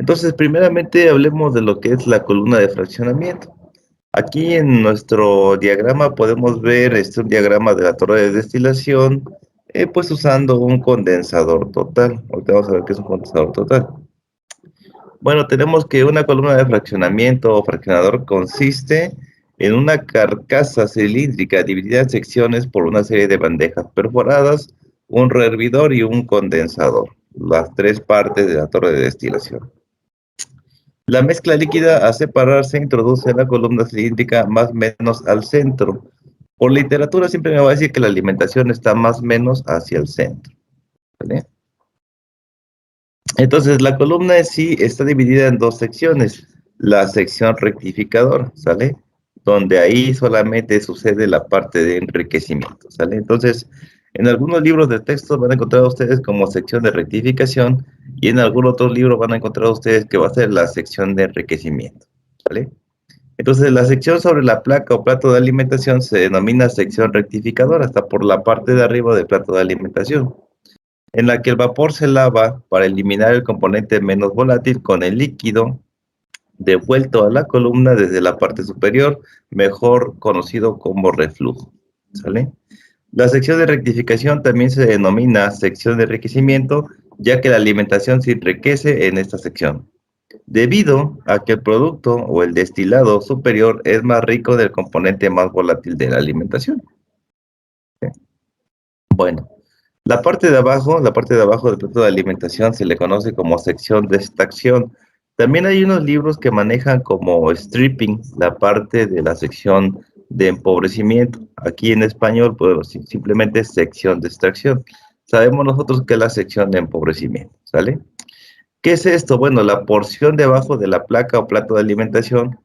Entonces, primeramente hablemos de lo que es la columna de fraccionamiento. Aquí en nuestro diagrama podemos ver un diagrama de la torre de destilación, pues usando un condensador total. Ahorita vamos a ver qué es un condensador total. Bueno, tenemos que una columna de fraccionamiento o fraccionador consiste en una carcasa cilíndrica dividida en secciones por una serie de bandejas perforadas, un rehervidor y un condensador, las tres partes de la torre de destilación. La mezcla líquida a separar se introduce en la columna cilíndrica más o menos al centro. Por literatura siempre me va a decir que la alimentación está más o menos hacia el centro, ¿vale? Entonces, la columna en sí está dividida en dos secciones. La sección rectificador, ¿sale? Donde ahí solamente sucede la parte de enriquecimiento, ¿sale? Entonces, en algunos libros de texto van a encontrar ustedes como sección de rectificación y en algún otro libro van a encontrar ustedes que va a ser la sección de enriquecimiento, ¿sale? Entonces, la sección sobre la placa o plato de alimentación se denomina sección rectificadora, hasta por la parte de arriba del plato de alimentación, en la que el vapor se lava para eliminar el componente menos volátil con el líquido devuelto a la columna desde la parte superior, mejor conocido como reflujo, ¿sale? La sección de rectificación también se denomina sección de enriquecimiento, ya que la alimentación se enriquece en esta sección, debido a que el producto o el destilado superior es más rico del componente más volátil de la alimentación. Bueno, la parte de abajo del plato de alimentación se le conoce como sección de extracción. También hay unos libros que manejan como stripping la parte de la sección de empobrecimiento. Aquí en español, pues simplemente sección de extracción. Sabemos nosotros que es la sección de empobrecimiento, ¿sale? ¿Qué es esto? Bueno, la porción de abajo de la placa o plato de alimentación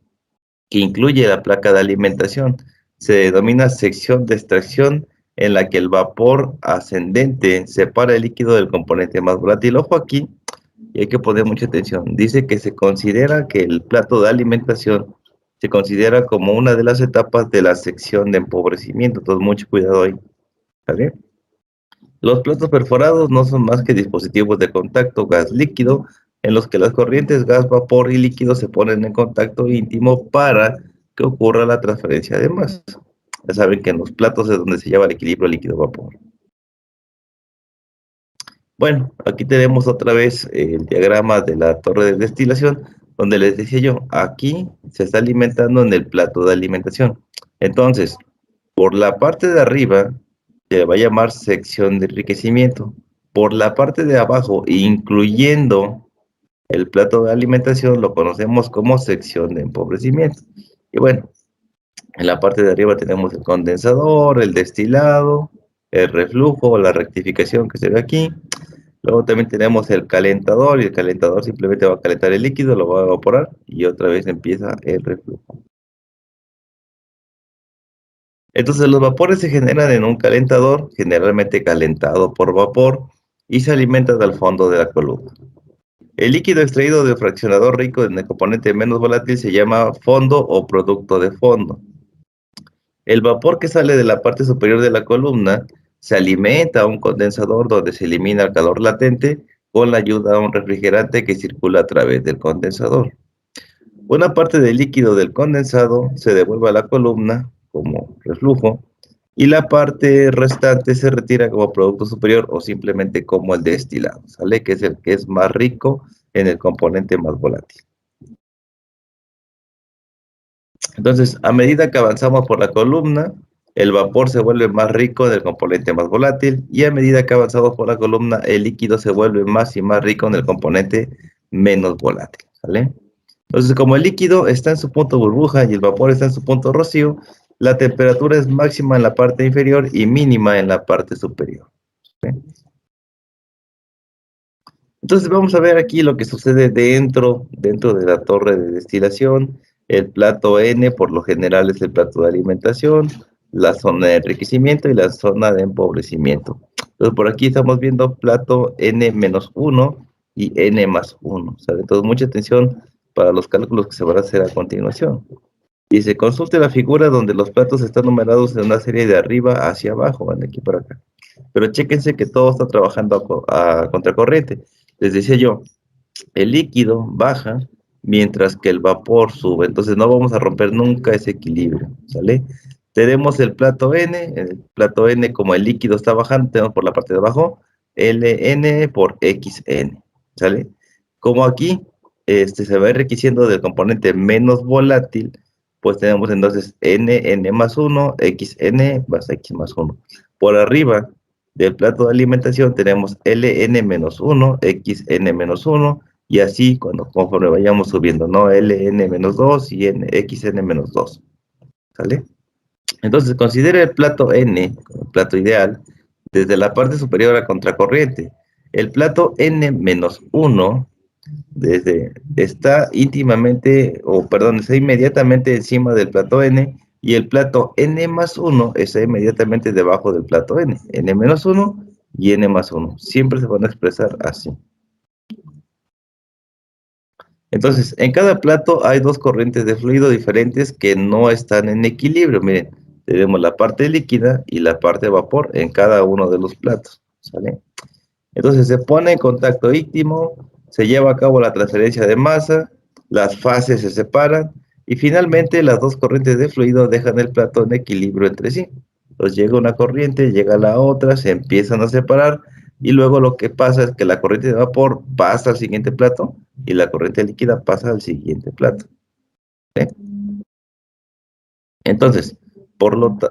que incluye la placa de alimentación. Se denomina sección de extracción en la que el vapor ascendente separa el líquido del componente más volátil. Ojo aquí, y hay que poner mucha atención. Dice que se considera que el plato de alimentación se considera como una de las etapas de la sección de empobrecimiento. Entonces, mucho cuidado ahí. ¿Vale? Los platos perforados no son más que dispositivos de contacto gas-líquido en los que las corrientes gas, vapor y líquido se ponen en contacto íntimo para que ocurra la transferencia de masa. Ya saben que en los platos es donde se lleva el equilibrio líquido-vapor. Bueno, aquí tenemos otra vez el diagrama de la torre de destilación, donde les decía yo, aquí se está alimentando en el plato de alimentación. Entonces, por la parte de arriba se le va a llamar sección de enriquecimiento. Por la parte de abajo, incluyendo el plato de alimentación, lo conocemos como sección de empobrecimiento. Y bueno, en la parte de arriba tenemos el condensador, el destilado, el reflujo, la rectificación que se ve aquí. Luego también tenemos el calentador y el calentador simplemente va a calentar el líquido, lo va a evaporar y otra vez empieza el reflujo. Entonces los vapores se generan en un calentador, generalmente calentado por vapor, y se alimentan al fondo de la columna. El líquido extraído del fraccionador rico en el componente menos volátil se llama fondo o producto de fondo. El vapor que sale de la parte superior de la columna se alimenta a un condensador donde se elimina el calor latente con la ayuda de un refrigerante que circula a través del condensador. Una parte del líquido del condensado se devuelve a la columna como reflujo y la parte restante se retira como producto superior o simplemente como el destilado, ¿sale? Que es el que es más rico en el componente más volátil. Entonces, a medida que avanzamos por la columna, el vapor se vuelve más rico en el componente más volátil y a medida que avanzamos por la columna, el líquido se vuelve más y más rico en el componente menos volátil, ¿sale? Entonces, como el líquido está en su punto burbuja y el vapor está en su punto rocío, la temperatura es máxima en la parte inferior y mínima en la parte superior, ¿sí? Entonces vamos a ver aquí lo que sucede dentro de la torre de destilación. El plato N por lo general es el plato de alimentación, la zona de enriquecimiento y la zona de empobrecimiento. Entonces por aquí estamos viendo plato N-1 y N más 1. ¿Sale? Entonces mucha atención para los cálculos que se van a hacer a continuación. Y se consulte la figura donde los platos están numerados en una serie de arriba hacia abajo, de aquí para acá. Pero chéquense que todo está trabajando a contracorriente. Les decía yo, el líquido baja mientras que el vapor sube. Entonces no vamos a romper nunca ese equilibrio, ¿sale? Tenemos el plato N como el líquido está bajando, tenemos por la parte de abajo Ln por Xn, ¿sale? Como aquí se va enriqueciendo del componente menos volátil, pues tenemos entonces N más 1, Xn más X más 1. Por arriba del plato de alimentación tenemos Ln menos 1, Xn menos 1, y así conforme vayamos subiendo, ¿no? Ln menos 2 y Xn menos 2, ¿sale? Entonces, considere el plato N como el plato ideal desde la parte superior a contracorriente. El plato N menos 1 está está inmediatamente encima del plato N, y el plato N más 1 está inmediatamente debajo del plato N. N menos 1 y N más 1. Siempre se van a expresar así. Entonces, en cada plato hay dos corrientes de fluido diferentes que no están en equilibrio. Miren, tenemos la parte líquida y la parte de vapor en cada uno de los platos, ¿sale? Entonces se pone en contacto íntimo, se lleva a cabo la transferencia de masa, las fases se separan y finalmente las dos corrientes de fluido dejan el plato en equilibrio entre sí. Entonces llega una corriente, llega la otra, se empiezan a separar y luego lo que pasa es que la corriente de vapor pasa al siguiente plato y la corriente líquida pasa al siguiente plato, ¿sí? Entonces,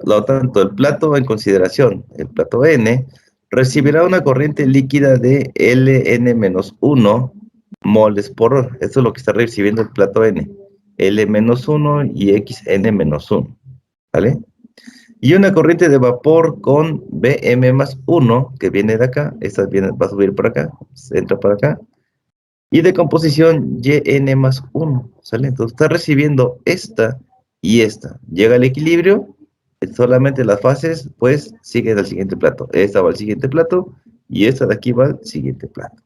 lo tanto, el plato en consideración, el plato N, recibirá una corriente líquida de Ln-1 moles por hora. Esto es lo que está recibiendo el plato N. L-1 y Xn-1, ¿vale? Y una corriente de vapor con Bm más 1, que viene de acá, esta va a subir por acá, entra por acá, y de composición Yn más 1, ¿sale? Entonces está recibiendo esta y esta. Llega al equilibrio, solamente las fases, pues, siguen al siguiente plato. Esta va al siguiente plato y esta de aquí va al siguiente plato,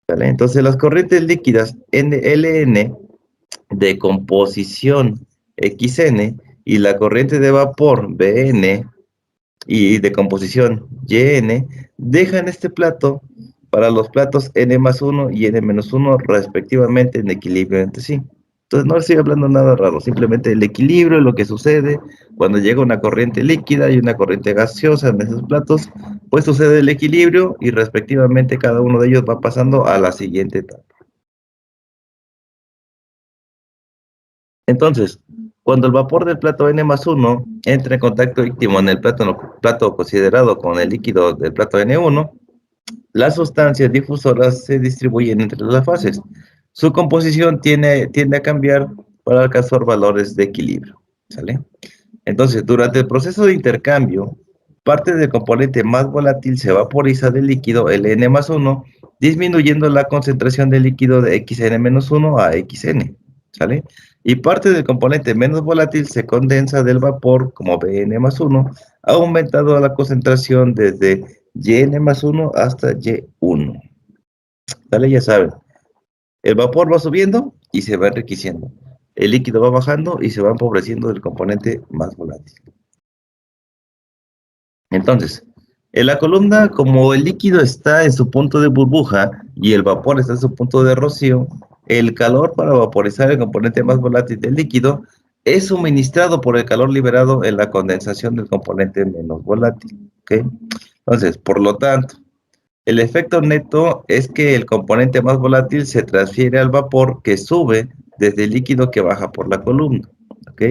¿sale? Entonces las corrientes líquidas Ln de composición Xn y la corriente de vapor Bn y de composición Yn dejan este plato para los platos N más 1 y N menos 1 respectivamente en equilibrio entre sí. Entonces no estoy hablando nada raro, simplemente el equilibrio es lo que sucede cuando llega una corriente líquida y una corriente gaseosa en esos platos, pues sucede el equilibrio y respectivamente cada uno de ellos va pasando a la siguiente etapa. Entonces, cuando el vapor del plato N más 1 entra en contacto íntimo en el plato considerado con el líquido del plato N1, las sustancias difusoras se distribuyen entre las fases. Su composición tiende a cambiar para alcanzar valores de equilibrio, ¿sale? Entonces, durante el proceso de intercambio, parte del componente más volátil se vaporiza del líquido Ln más 1, disminuyendo la concentración del líquido de Xn-1 a Xn, ¿sale? Y parte del componente menos volátil se condensa del vapor como Bn más 1, aumentando la concentración desde Yn más 1 hasta Y1, ¿sale? Ya saben, el vapor va subiendo y se va enriqueciendo. El líquido va bajando y se va empobreciendo del componente más volátil. Entonces, en la columna, como el líquido está en su punto de burbuja y el vapor está en su punto de rocío, el calor para vaporizar el componente más volátil del líquido es suministrado por el calor liberado en la condensación del componente menos volátil, ¿ok? Entonces, por lo tanto, el efecto neto es que el componente más volátil se transfiere al vapor que sube desde el líquido que baja por la columna, ¿ok?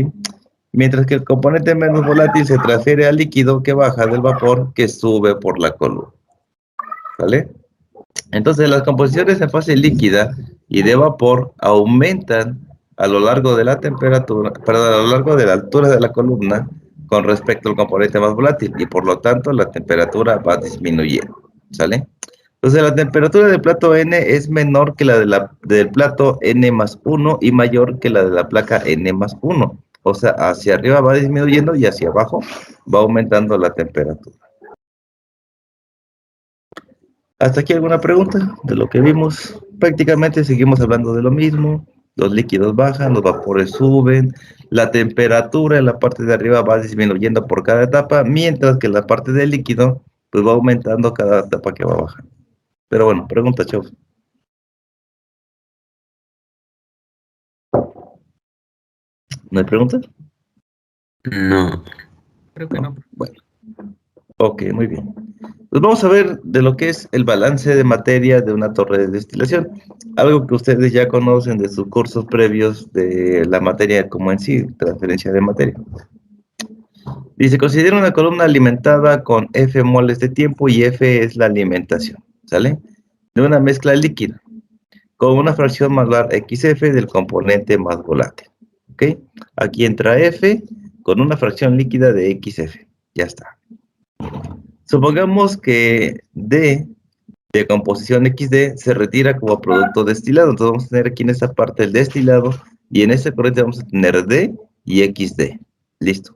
Mientras que el componente menos volátil se transfiere al líquido que baja del vapor que sube por la columna, ¿vale? Entonces las composiciones en fase líquida y de vapor aumentan a lo largo de la temperatura, perdón, a lo largo de la altura de la columna con respecto al componente más volátil y por lo tanto la temperatura va disminuyendo, ¿sale? Entonces la temperatura del plato N es menor que la, del plato N más 1 y mayor que la de la placa N más 1. O sea, hacia arriba va disminuyendo y hacia abajo va aumentando la temperatura. ¿Hasta aquí alguna pregunta de lo que vimos? Prácticamente seguimos hablando de lo mismo. Los líquidos bajan, los vapores suben, la temperatura en la parte de arriba va disminuyendo por cada etapa, mientras que la parte del líquido pues va aumentando cada etapa que va bajando. Pero bueno, pregunta, chau. ¿No hay preguntas? No. Creo que no. Bueno, ok, muy bien. Pues vamos a ver de lo que es el balance de materia de una torre de destilación. Algo que ustedes ya conocen de sus cursos previos de la materia como en sí, transferencia de materia. Dice, considera una columna alimentada con F moles de tiempo y F es la alimentación, ¿sale? De una mezcla líquida, con una fracción molar XF del componente más volátil, ¿ok? Aquí entra F con una fracción líquida de XF, ya está. Supongamos que D de composición XD se retira como producto destilado, entonces vamos a tener aquí en esta parte el destilado y en esta corriente vamos a tener D y XD, listo.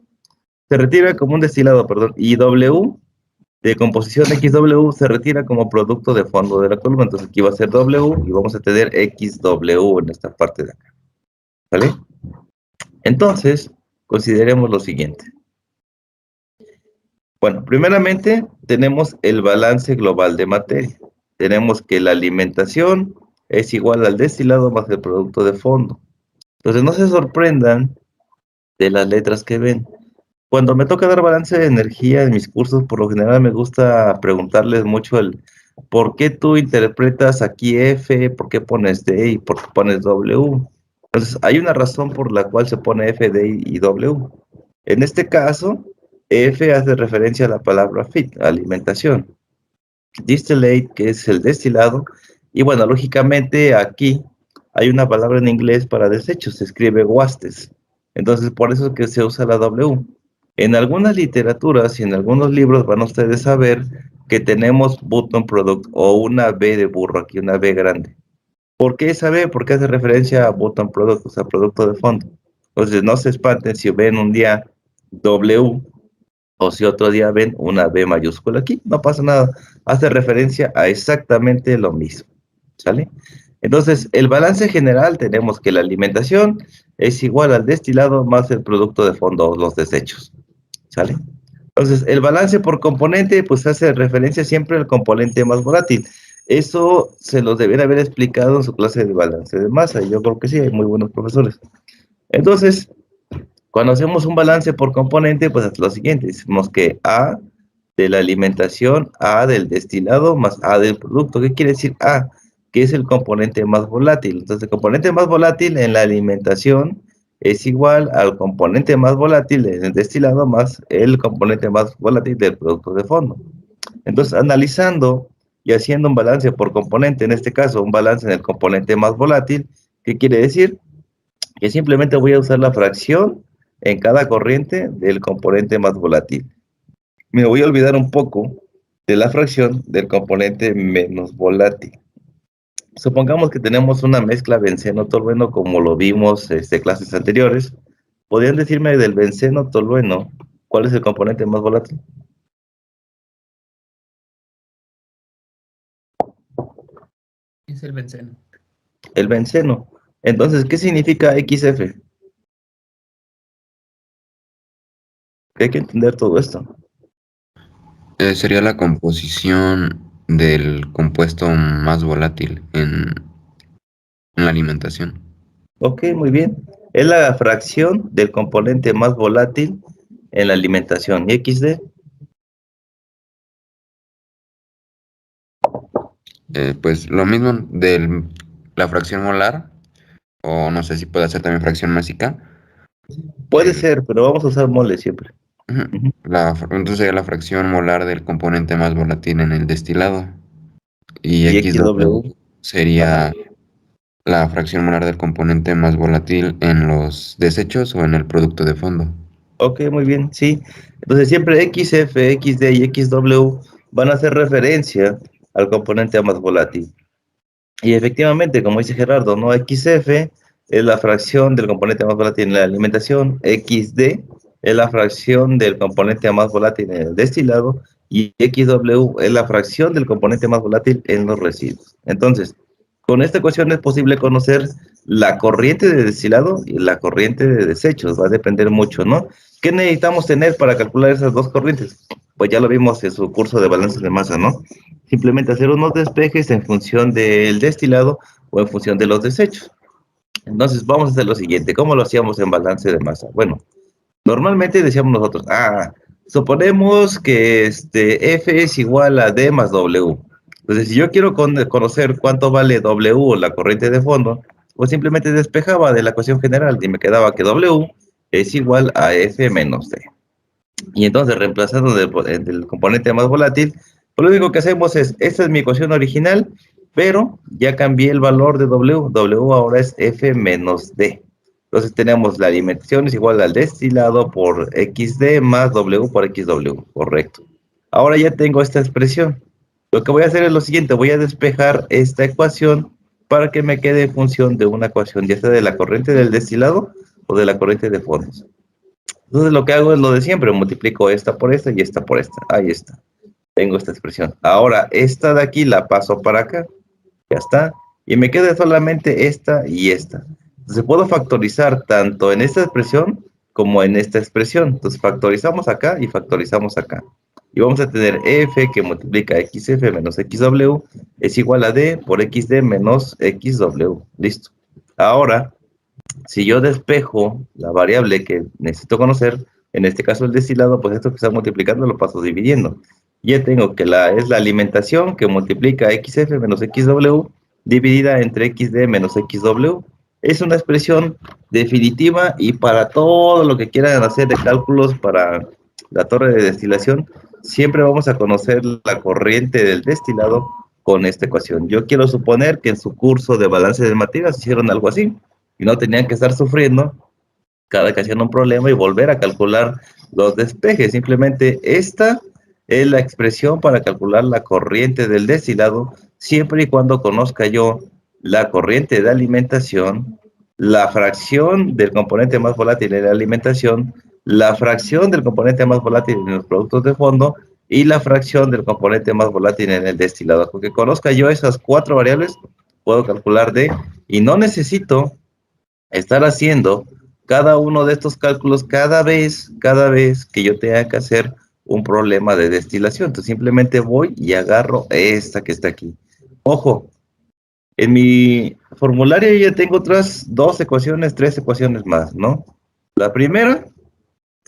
Se retira como un destilado, perdón, y W de composición XW se retira como producto de fondo de la columna, entonces aquí va a ser W y vamos a tener XW en esta parte de acá, ¿vale? Entonces, consideremos lo siguiente. Bueno, primeramente tenemos el balance global de materia. Tenemos que la alimentación es igual al destilado más el producto de fondo. Entonces no se sorprendan de las letras que ven. Cuando me toca dar balance de energía en mis cursos, por lo general me gusta preguntarles mucho el ¿por qué tú interpretas aquí F? ¿Por qué pones D y por qué pones W? Entonces, hay una razón por la cual se pone F, D y W. En este caso, F hace referencia a la palabra feed, alimentación. Distillate, que es el destilado. Y bueno, lógicamente aquí hay una palabra en inglés para desechos, se escribe wastes. Entonces, por eso es que se usa la W. En algunas literaturas y en algunos libros van ustedes a ver que tenemos bottom product o una B de burro, aquí una B grande. ¿Por qué esa B? Porque hace referencia a bottom product, o sea, producto de fondo. Entonces, no se espanten si ven un día W o si otro día ven una B mayúscula aquí, no pasa nada. Hace referencia a exactamente lo mismo, ¿sale? Entonces, el balance general tenemos que la alimentación es igual al destilado más el producto de fondo, los desechos, ¿sale? Entonces, el balance por componente, pues hace referencia siempre al componente más volátil. Eso se los debiera haber explicado en su clase de balance de masa, y yo creo que sí, hay muy buenos profesores. Entonces, cuando hacemos un balance por componente, pues es lo siguiente, decimos que A de la alimentación, A del destilado, más A del producto. ¿Qué quiere decir A? Que es el componente más volátil. Entonces, el componente más volátil en la alimentación es igual al componente más volátil en el destilado más el componente más volátil del producto de fondo. Entonces, analizando y haciendo un balance por componente, en este caso, un balance en el componente más volátil, ¿qué quiere decir? Que simplemente voy a usar la fracción en cada corriente del componente más volátil. Me voy a olvidar un poco de la fracción del componente menos volátil. Supongamos que tenemos una mezcla benceno-tolueno como lo vimos en clases anteriores. ¿Podrían decirme del benceno-tolueno cuál es el componente más volátil? Es el benceno. El benceno. Entonces, ¿qué significa XF? Hay que entender todo esto. Sería la composición del compuesto más volátil en la alimentación. Ok, muy bien. Es la fracción del componente más volátil en la alimentación. ¿Y XD? Pues lo mismo de la fracción molar, o no sé si puede ser también fracción másica. Puede ser, pero vamos a usar mole siempre. Ujú. Ujú. Entonces sería la fracción molar del componente más volátil en el destilado. Y Y XW. XW sería la fracción molar del componente más volátil en los desechos o en el producto de fondo. Ok, muy bien, sí. Entonces siempre XF, XD y XW van a hacer referencia al componente más volátil. Y efectivamente, como dice Gerardo, ¿no? XF es la fracción del componente más volátil en la alimentación, XD es la fracción del componente más volátil en el destilado y XW es la fracción del componente más volátil en los residuos. Entonces, con esta ecuación es posible conocer la corriente de destilado y la corriente de desechos. Va a depender mucho, ¿no? ¿Qué necesitamos tener para calcular esas dos corrientes? Pues ya lo vimos en su curso de balance de masa, ¿no? Simplemente hacer unos despejes en función del destilado o en función de los desechos. Entonces, vamos a hacer lo siguiente. ¿Cómo lo hacíamos en balance de masa? Bueno, normalmente decíamos nosotros, suponemos que F es igual a D más W. Entonces, si yo quiero conocer cuánto vale W o la corriente de fondo, pues simplemente despejaba de la ecuación general y me quedaba que W es igual a F menos D. Y entonces, reemplazando del componente más volátil, pues lo único que hacemos es, esta es mi ecuación original, pero ya cambié el valor de W. W ahora es F menos D. Entonces tenemos la alimentación es igual al destilado por XD más W por XW, correcto. Ahora ya tengo esta expresión. Lo que voy a hacer es lo siguiente, voy a despejar esta ecuación para que me quede en función de una ecuación, ya sea de la corriente del destilado o de la corriente de fondos. Entonces lo que hago es lo de siempre, multiplico esta por esta y esta por esta. Ahí está, tengo esta expresión. Ahora esta de aquí la paso para acá, ya está. Y me queda solamente esta y esta. Entonces puedo factorizar tanto en esta expresión como en esta expresión. Entonces factorizamos acá y factorizamos acá. Y vamos a tener f que multiplica xf menos xw es igual a d por xd menos xw. Listo. Ahora, si yo despejo la variable que necesito conocer, en este caso el destilado, pues esto que está multiplicando lo paso dividiendo. Ya tengo que es la alimentación que multiplica xf menos xw dividida entre xd menos xw. Es una expresión definitiva y para todo lo que quieran hacer de cálculos para la torre de destilación, siempre vamos a conocer la corriente del destilado con esta ecuación. Yo quiero suponer que en su curso de balance de materias hicieron algo así y no tenían que estar sufriendo cada que hacían un problema y volver a calcular los despejes. Simplemente esta es la expresión para calcular la corriente del destilado, siempre y cuando conozca yo la corriente de alimentación, la fracción del componente más volátil en la alimentación, la fracción del componente más volátil en los productos de fondo y la fracción del componente más volátil en el destilado. Porque conozca yo esas 4 variables, puedo calcular D y no necesito estar haciendo cada uno de estos cálculos cada vez que yo tenga que hacer un problema de destilación. Entonces simplemente voy y agarro esta que está aquí. Ojo, en mi formulario ya tengo otras 2 ecuaciones, 3 ecuaciones más, ¿no? La primera,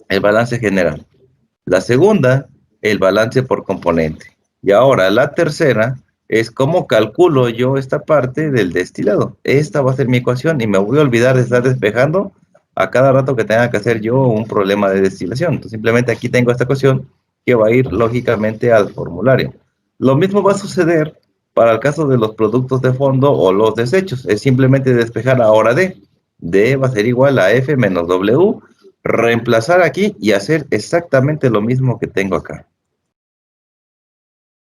el balance general. La segunda, el balance por componente. Y ahora la tercera es cómo calculo yo esta parte del destilado. Esta va a ser mi ecuación y me voy a olvidar de estar despejando a cada rato que tenga que hacer yo un problema de destilación. Entonces simplemente aquí tengo esta ecuación que va a ir lógicamente al formulario. Lo mismo va a suceder para el caso de los productos de fondo o los desechos. Es simplemente despejar ahora D. D va a ser igual a F menos W, reemplazar aquí y hacer exactamente lo mismo que tengo acá.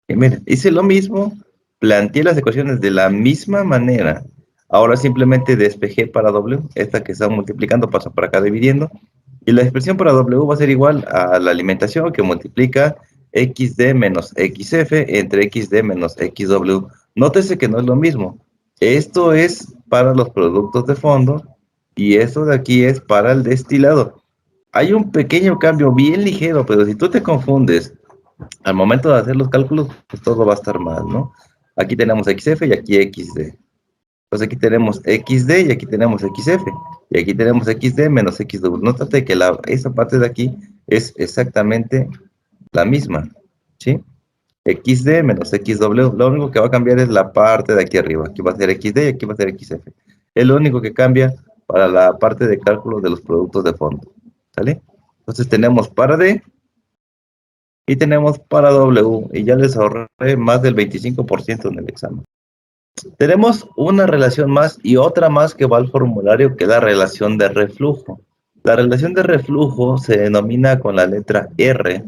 Y miren, hice lo mismo, planteé las ecuaciones de la misma manera. Ahora simplemente despejé para W, esta que está multiplicando pasa para acá dividiendo. Y la expresión para W va a ser igual a la alimentación que multiplica XD menos XF entre XD menos XW. Nótese que no es lo mismo. Esto es para los productos de fondo y esto de aquí es para el destilado. Hay un pequeño cambio bien ligero, pero si tú te confundes al momento de hacer los cálculos, pues todo va a estar mal, ¿no? Aquí tenemos XF y aquí XD. Pues aquí tenemos XD y aquí tenemos XF. Y aquí tenemos XD menos XW. Nótate que esa parte de aquí es exactamente la misma, ¿sí? XD menos XW. Lo único que va a cambiar es la parte de aquí arriba. Aquí va a ser XD y aquí va a ser XF. Es lo único que cambia para la parte de cálculo de los productos de fondo. ¿Sale? Entonces tenemos para D y tenemos para W. Y ya les ahorré más del 25% en el examen. Tenemos una relación más y otra más que va al formulario, que es la relación de reflujo. La relación de reflujo se denomina con la letra R,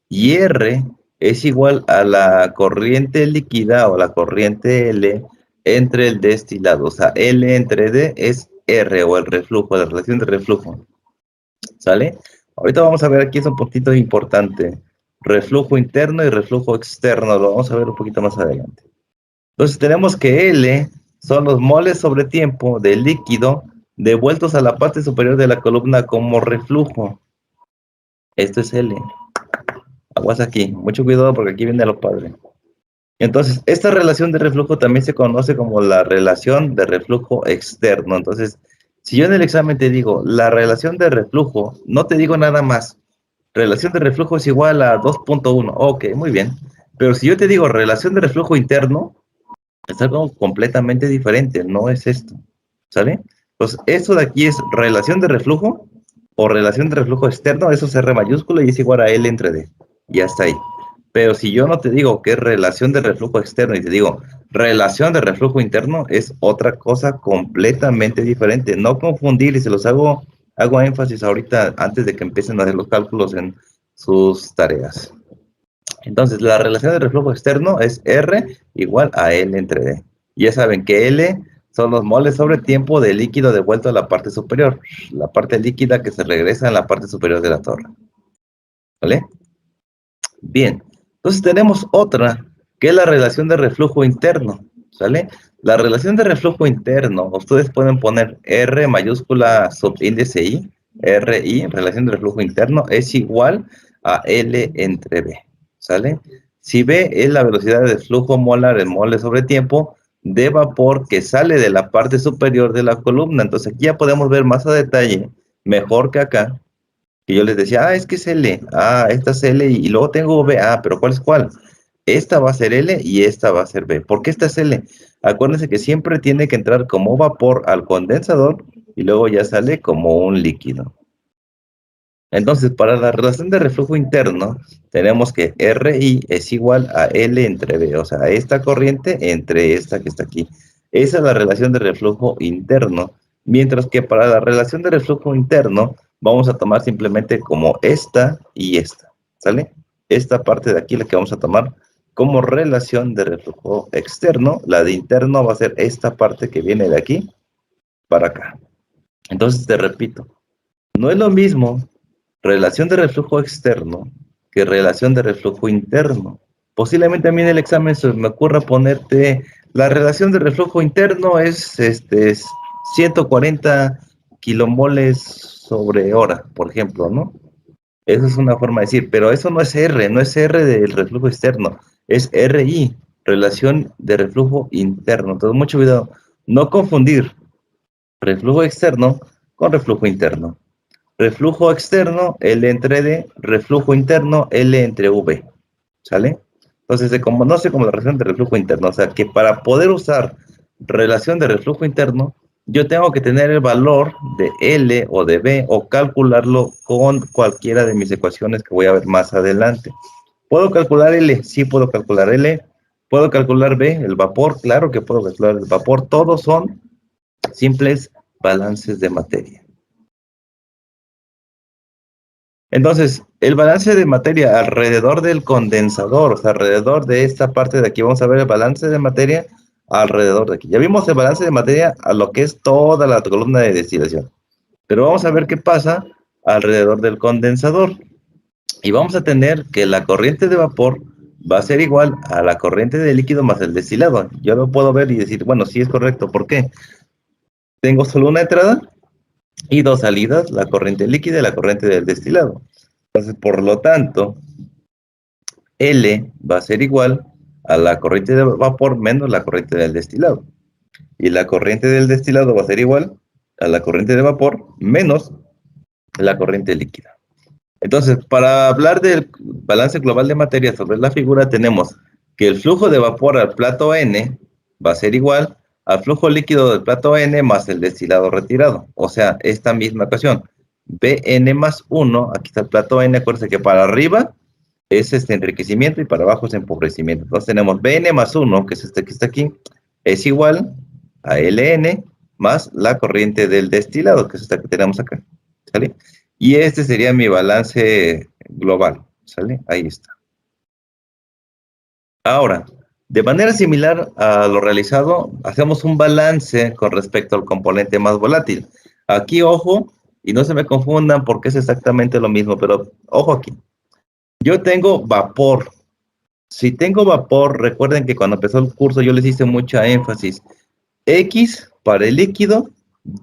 y R es igual a la corriente líquida o la corriente L entre el destilado. O sea, L entre D es R o el reflujo, la relación de reflujo. ¿Sale? Ahorita vamos a ver aquí, es un poquito importante. Reflujo interno y reflujo externo, lo vamos a ver un poquito más adelante. Entonces tenemos que L son los moles sobre tiempo del líquido devueltos a la parte superior de la columna como reflujo. Esto es L. Aguas aquí, mucho cuidado porque aquí viene lo padre. Entonces, esta relación de reflujo también se conoce como la relación de reflujo externo. Entonces, Si yo en el examen te digo, la relación de reflujo, no te digo nada más. Relación de reflujo es igual a 2.1. Ok, muy bien. Pero si yo te digo relación de reflujo interno, es algo completamente diferente, no es esto. ¿Sale? Pues esto de aquí es relación de reflujo o relación de reflujo externo, eso es R mayúscula y es igual a L entre D. Y hasta ahí. Pero si yo no te digo que es relación de reflujo externo y te digo relación de reflujo interno, es otra cosa completamente diferente. No confundir, y se los hago énfasis ahorita antes de que empiecen a hacer los cálculos en sus tareas. Entonces, la relación de reflujo externo es R igual a L entre D. Ya saben que L son los moles sobre tiempo de líquido devuelto a la parte superior, la parte líquida que se regresa en la parte superior de la torre. ¿Vale? Bien, entonces tenemos otra, que es la relación de reflujo interno. ¿Sale? La relación de reflujo interno, ustedes pueden poner R mayúscula subíndice I, RI, relación de reflujo interno, es igual a L entre B. ¿Sale? Si B es la velocidad de flujo molar en moles sobre tiempo de vapor que sale de la parte superior de la columna. Entonces aquí ya podemos ver más a detalle, mejor que acá, que yo les decía, es que es L, esta es L y luego tengo B, pero ¿cuál es cuál? Esta va a ser L y esta va a ser B. ¿Por qué esta es L? Acuérdense que siempre tiene que entrar como vapor al condensador y luego ya sale como un líquido. Entonces, para la relación de reflujo interno, tenemos que RI es igual a L entre B, o sea, esta corriente entre esta que está aquí. Esa es la relación de reflujo interno, mientras que para la relación de reflujo interno, vamos a tomar simplemente como esta y esta, ¿sale? Esta parte de aquí la que vamos a tomar como relación de reflujo externo, la de interno va a ser esta parte que viene de aquí para acá. Entonces, te repito, no es lo mismo relación de reflujo externo que relación de reflujo interno. Posiblemente a mí en el examen se me ocurra ponerte la relación de reflujo interno es 140 kilomoles sobre hora, por ejemplo, ¿no? Esa es una forma de decir, pero eso no es R, no es R del reflujo externo, es RI, relación de reflujo interno. Entonces, mucho cuidado, no confundir reflujo externo con reflujo interno. Reflujo externo, L entre D, reflujo interno, L entre V, ¿sale? Entonces se conoce como la relación de reflujo interno, o sea que para poder usar relación de reflujo interno, yo tengo que tener el valor de L o de B o calcularlo con cualquiera de mis ecuaciones que voy a ver más adelante. ¿Puedo calcular L? Sí, puedo calcular L. ¿Puedo calcular B? El vapor, claro que puedo calcular el vapor. Todos son simples balances de materia. Entonces, el balance de materia alrededor del condensador, o sea, alrededor de esta parte de aquí, vamos a ver el balance de materia alrededor de aquí. Ya vimos el balance de materia a lo que es toda la columna de destilación. Pero vamos a ver qué pasa alrededor del condensador. Y vamos a tener que la corriente de vapor va a ser igual a la corriente de líquido más el destilado. Yo lo puedo ver y decir, bueno, sí es correcto. ¿Por qué? Tengo solo una entrada y dos salidas, la corriente líquida y la corriente del destilado. Entonces, por lo tanto, L va a ser igual a la corriente de vapor menos la corriente del destilado. Y la corriente del destilado va a ser igual a la corriente de vapor menos la corriente líquida. Entonces, para hablar del balance global de materia sobre la figura, tenemos que el flujo de vapor al plato N va a ser igual al flujo líquido del plato N más el destilado retirado. O sea, esta misma ecuación. Bn más 1, aquí está el plato N, acuérdense que para arriba es este enriquecimiento y para abajo es empobrecimiento. Entonces tenemos Bn más 1, que es este que está aquí, es igual a Ln más la corriente del destilado, que es esta que tenemos acá. ¿Sale? Y este sería mi balance global. ¿Sale? Ahí está. Ahora, de manera similar a lo realizado, hacemos un balance con respecto al componente más volátil. Aquí, ojo, y no se me confundan porque es exactamente lo mismo, pero ojo aquí. Yo tengo vapor. Si tengo vapor, recuerden que cuando empezó el curso yo les hice mucha énfasis. X para el líquido,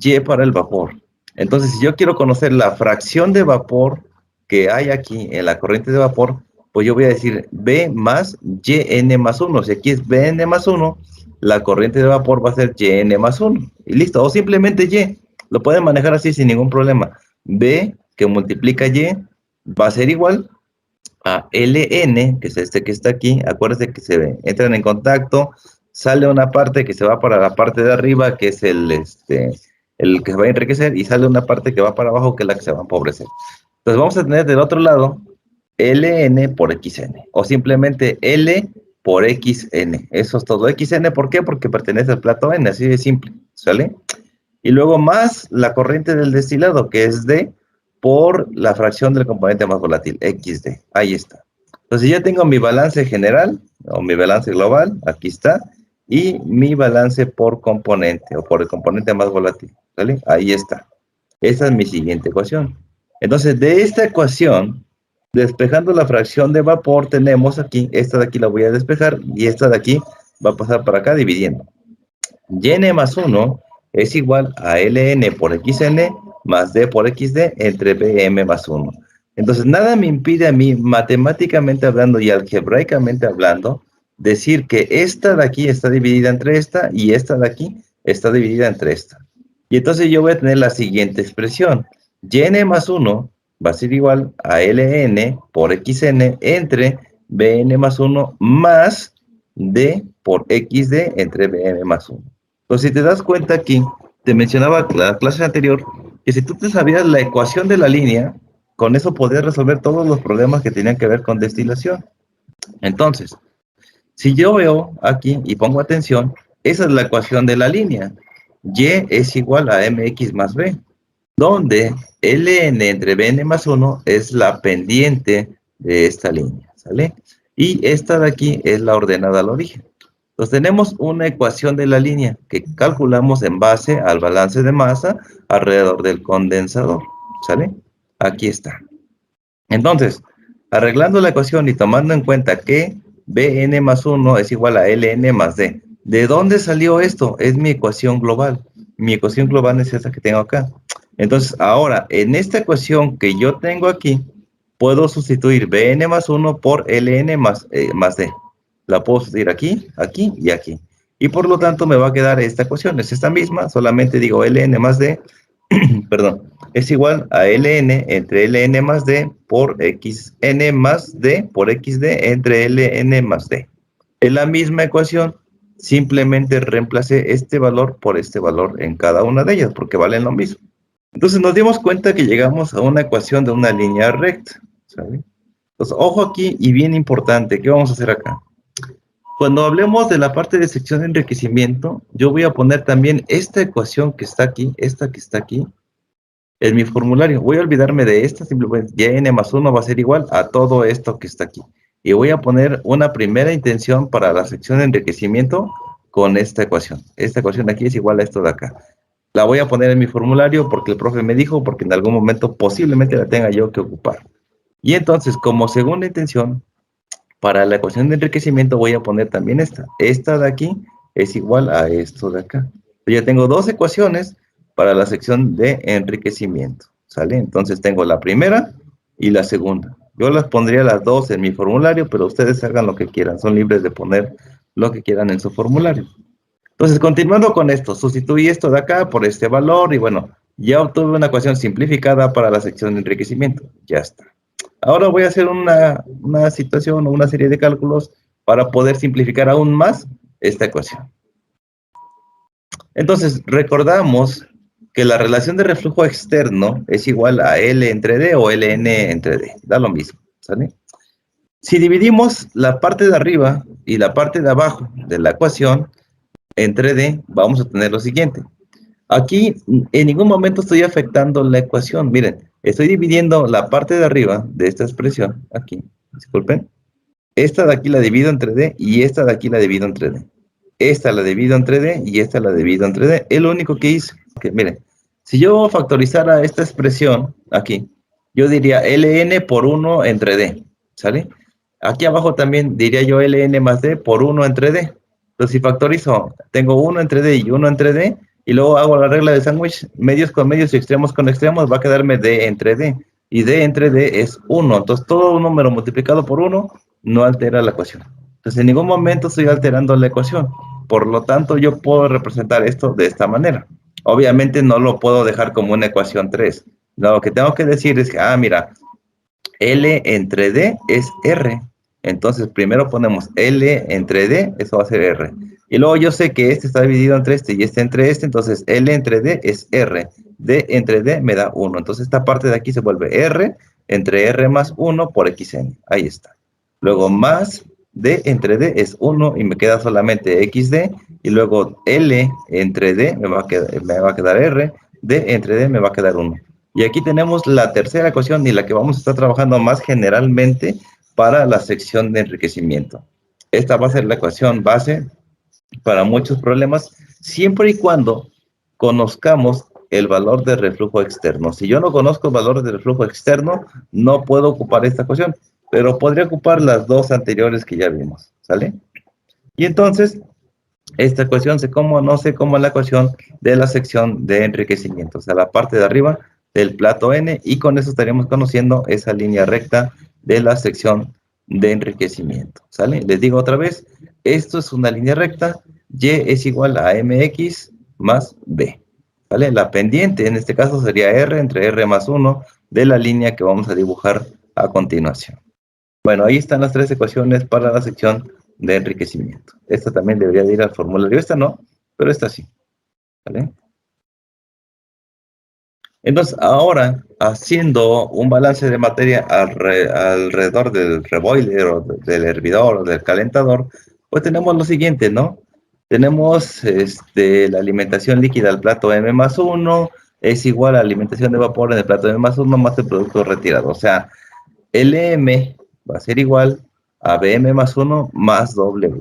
Y para el vapor. Entonces, si yo quiero conocer la fracción de vapor que hay aquí en la corriente de vapor, pues yo voy a decir B más YN más 1. Si aquí es BN más 1, la corriente de vapor va a ser YN más 1. Y listo, o simplemente Y. Lo pueden manejar así sin ningún problema. B que multiplica Y va a ser igual a Ln, que es este que está aquí. Acuérdense que entran en contacto, sale una parte que se va para la parte de arriba, que es el que se va a enriquecer, y sale una parte que va para abajo, que es la que se va a empobrecer. Entonces vamos a tener del otro lado Ln por Xn, o simplemente L por Xn. Eso es todo. Xn, ¿por qué? Porque pertenece al plato n, así de simple, ¿sale? Y luego más la corriente del destilado, que es D por la fracción del componente más volátil, XD. Ahí está. Entonces ya tengo mi balance general, o mi balance global, aquí está, y mi balance por componente, o por el componente más volátil, ¿sale? Ahí está. Esa es mi siguiente ecuación. Entonces, de esta ecuación, despejando la fracción de vapor, tenemos aquí, esta de aquí la voy a despejar, y esta de aquí va a pasar para acá dividiendo. Yn más 1 es igual a Ln por Xn más D por XD entre Bm más 1. Entonces, nada me impide a mí, matemáticamente hablando y algebraicamente hablando, decir que esta de aquí está dividida entre esta y esta de aquí está dividida entre esta. Y entonces yo voy a tener la siguiente expresión. Yn más 1 va a ser igual a Ln por Xn entre Bn más 1 más D por XD entre Bm más 1. Entonces, si te das cuenta aquí, te mencionaba la clase anterior, que si tú te sabías la ecuación de la línea, con eso podías resolver todos los problemas que tenían que ver con destilación. Entonces, si yo veo aquí y pongo atención, esa es la ecuación de la línea. Y es igual a mx más b, donde Ln entre Bn más 1 es la pendiente de esta línea, ¿sale? Y esta de aquí es la ordenada al origen. Entonces tenemos una ecuación de la línea que calculamos en base al balance de masa alrededor del condensador, ¿sale? Aquí está. Entonces, arreglando la ecuación y tomando en cuenta que Bn más 1 es igual a Ln más D. ¿De dónde salió esto? Es mi ecuación global. Mi ecuación global es esta que tengo acá. Entonces, ahora, en esta ecuación que yo tengo aquí, puedo sustituir Bn más 1 por Ln más D. La puedo sustituir aquí, aquí y aquí. Y por lo tanto me va a quedar esta ecuación. Es esta misma, solamente digo Ln más D, perdón, es igual a Ln entre Ln más D por Xn más D por XD entre Ln más D. Es la misma ecuación, simplemente reemplacé este valor por este valor en cada una de ellas, porque valen lo mismo. Entonces nos dimos cuenta que llegamos a una ecuación de una línea recta, ¿sabe? Entonces, ojo aquí y bien importante, ¿qué vamos a hacer acá? Cuando hablemos de la parte de sección de enriquecimiento, yo voy a poner también esta ecuación que está aquí, esta que está aquí, en mi formulario. Voy a olvidarme de esta, simplemente Yn más 1 va a ser igual a todo esto que está aquí. Y voy a poner una primera intención para la sección de enriquecimiento con esta ecuación. Esta ecuación de aquí es igual a esto de acá. La voy a poner en mi formulario porque el profe me dijo, porque en algún momento posiblemente la tenga yo que ocupar. Y entonces, como segunda intención, para la ecuación de enriquecimiento voy a poner también esta. Esta de aquí es igual a esto de acá. Yo tengo dos ecuaciones para la sección de enriquecimiento, ¿sale? Entonces tengo la primera y la segunda. Yo las pondría las dos en mi formulario, pero ustedes hagan lo que quieran. Son libres de poner lo que quieran en su formulario. Entonces, continuando con esto, sustituí esto de acá por este valor y bueno, ya obtuve una ecuación simplificada para la sección de enriquecimiento. Ya está. Ahora voy a hacer una situación o una serie de cálculos para poder simplificar aún más esta ecuación. Entonces, recordamos que la relación de reflujo externo es igual a L entre D o Ln entre D. Da lo mismo, ¿sale? Si dividimos la parte de arriba y la parte de abajo de la ecuación entre D, vamos a tener lo siguiente. Aquí en ningún momento estoy afectando la ecuación. Miren, estoy dividiendo la parte de arriba de esta expresión, aquí, disculpen. Esta de aquí la divido entre D y esta de aquí la divido entre D. Esta la divido entre D y esta la divido entre D. Es lo único que hice. Okay, miren, si yo factorizara esta expresión aquí, yo diría Ln por 1 entre D, ¿sale? Aquí abajo también diría yo Ln más D por 1 entre D. Entonces, si factorizo, tengo 1 entre D y 1 entre D, y luego hago la regla de sándwich, medios con medios y extremos con extremos, va a quedarme D entre D. Y D entre D es 1. Entonces, todo un número multiplicado por 1 no altera la ecuación. Entonces, en ningún momento estoy alterando la ecuación. Por lo tanto, yo puedo representar esto de esta manera. Obviamente no lo puedo dejar como una ecuación 3. Lo que tengo que decir es que, mira, L entre D es R. Entonces, primero ponemos L entre D, eso va a ser R. Y luego yo sé que este está dividido entre este y este entre este, entonces L entre D es R. D entre D me da 1. Entonces, esta parte de aquí se vuelve R entre R más 1 por XN. Ahí está. Luego, más D entre D es 1 y me queda solamente XD. Y luego L entre D me va a quedar R. D entre D me va a quedar 1. Y aquí tenemos la tercera ecuación y la que vamos a estar trabajando más generalmente para la sección de enriquecimiento. Esta va a ser la ecuación base para muchos problemas, siempre y cuando conozcamos el valor de reflujo externo. Si yo no conozco el valor de reflujo externo, no puedo ocupar esta ecuación, pero podría ocupar las dos anteriores que ya vimos, ¿sale? Y entonces, esta ecuación se conoce como la ecuación de la sección de enriquecimiento, o sea, la parte de arriba del plato N, y con eso estaríamos conociendo esa línea recta de la sección de enriquecimiento, ¿sale? Les digo otra vez, esto es una línea recta, Y es igual a MX más B, ¿vale? La pendiente en este caso sería R entre R más 1 de la línea que vamos a dibujar a continuación. Bueno, ahí están las tres ecuaciones para la sección de enriquecimiento. Esta también debería de ir al formulario. Esta no, pero esta sí. ¿Vale? Entonces, ahora, haciendo un balance de materia alrededor del reboiler o del hervidor o del calentador, pues tenemos lo siguiente, ¿no? Tenemos la alimentación líquida al plato M más 1 es igual a la alimentación de vapor en el plato M más 1 más el producto retirado. O sea, LM va a ser igual a BM más 1 más W.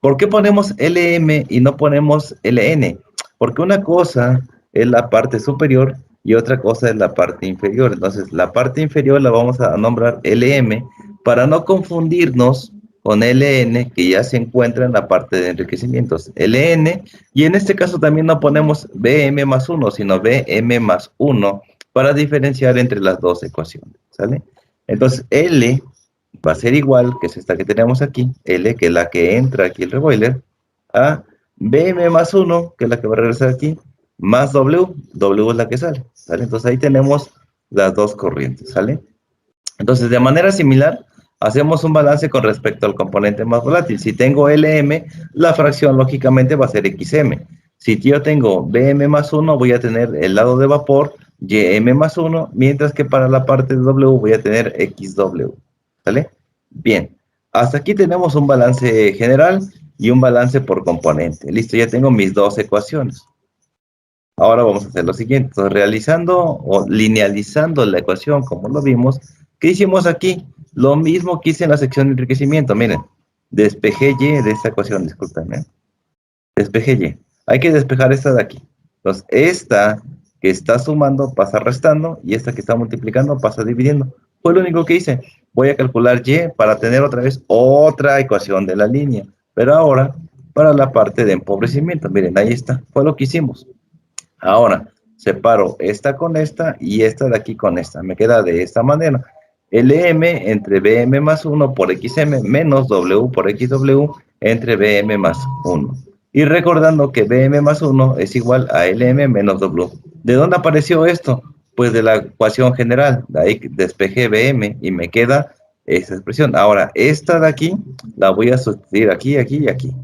¿Por qué ponemos LM y no ponemos LN? Porque una cosa es la parte superior y otra cosa es la parte inferior. Entonces, la parte inferior la vamos a nombrar LM para no confundirnos con LN, que ya se encuentra en la parte de enriquecimientos. LN, y en este caso también no ponemos BM más 1, sino BM más 1 para diferenciar entre las dos ecuaciones, ¿sale? Entonces, L va a ser igual, que es esta que tenemos aquí, L, que es la que entra aquí el reboiler, a BM más 1, que es la que va a regresar aquí, más W, W es la que sale, ¿sale? Entonces, ahí tenemos las dos corrientes, ¿sale? Entonces, de manera similar, hacemos un balance con respecto al componente más volátil. Si tengo LM, la fracción lógicamente va a ser XM. Si yo tengo BM más 1, voy a tener el lado de vapor YM más 1, mientras que para la parte de W voy a tener XW. ¿Sale? Bien. Hasta aquí tenemos un balance general y un balance por componente. Listo, ya tengo mis dos ecuaciones. Ahora vamos a hacer lo siguiente. Entonces, realizando o linealizando la ecuación como lo vimos, ¿qué hicimos aquí? Lo mismo que hice en la sección de enriquecimiento. Miren, despejé Y de esta ecuación, discúlpenme. Despejé Y. Hay que despejar esta de aquí. Entonces, esta que está sumando pasa restando y esta que está multiplicando pasa dividiendo. Fue lo único que hice. Voy a calcular Y para tener otra vez otra ecuación de la línea. Pero ahora, para la parte de empobrecimiento. Miren, ahí está. Fue lo que hicimos. Ahora, separo esta con esta y esta de aquí con esta. Me queda de esta manera. LM entre BM más 1 por XM menos W por XW entre BM más 1. Y recordando que BM más 1 es igual a LM menos W. ¿De dónde apareció esto? Pues de la ecuación general. De ahí despejé BM y me queda esta expresión. Ahora, esta de aquí la voy a sustituir aquí, aquí y aquí.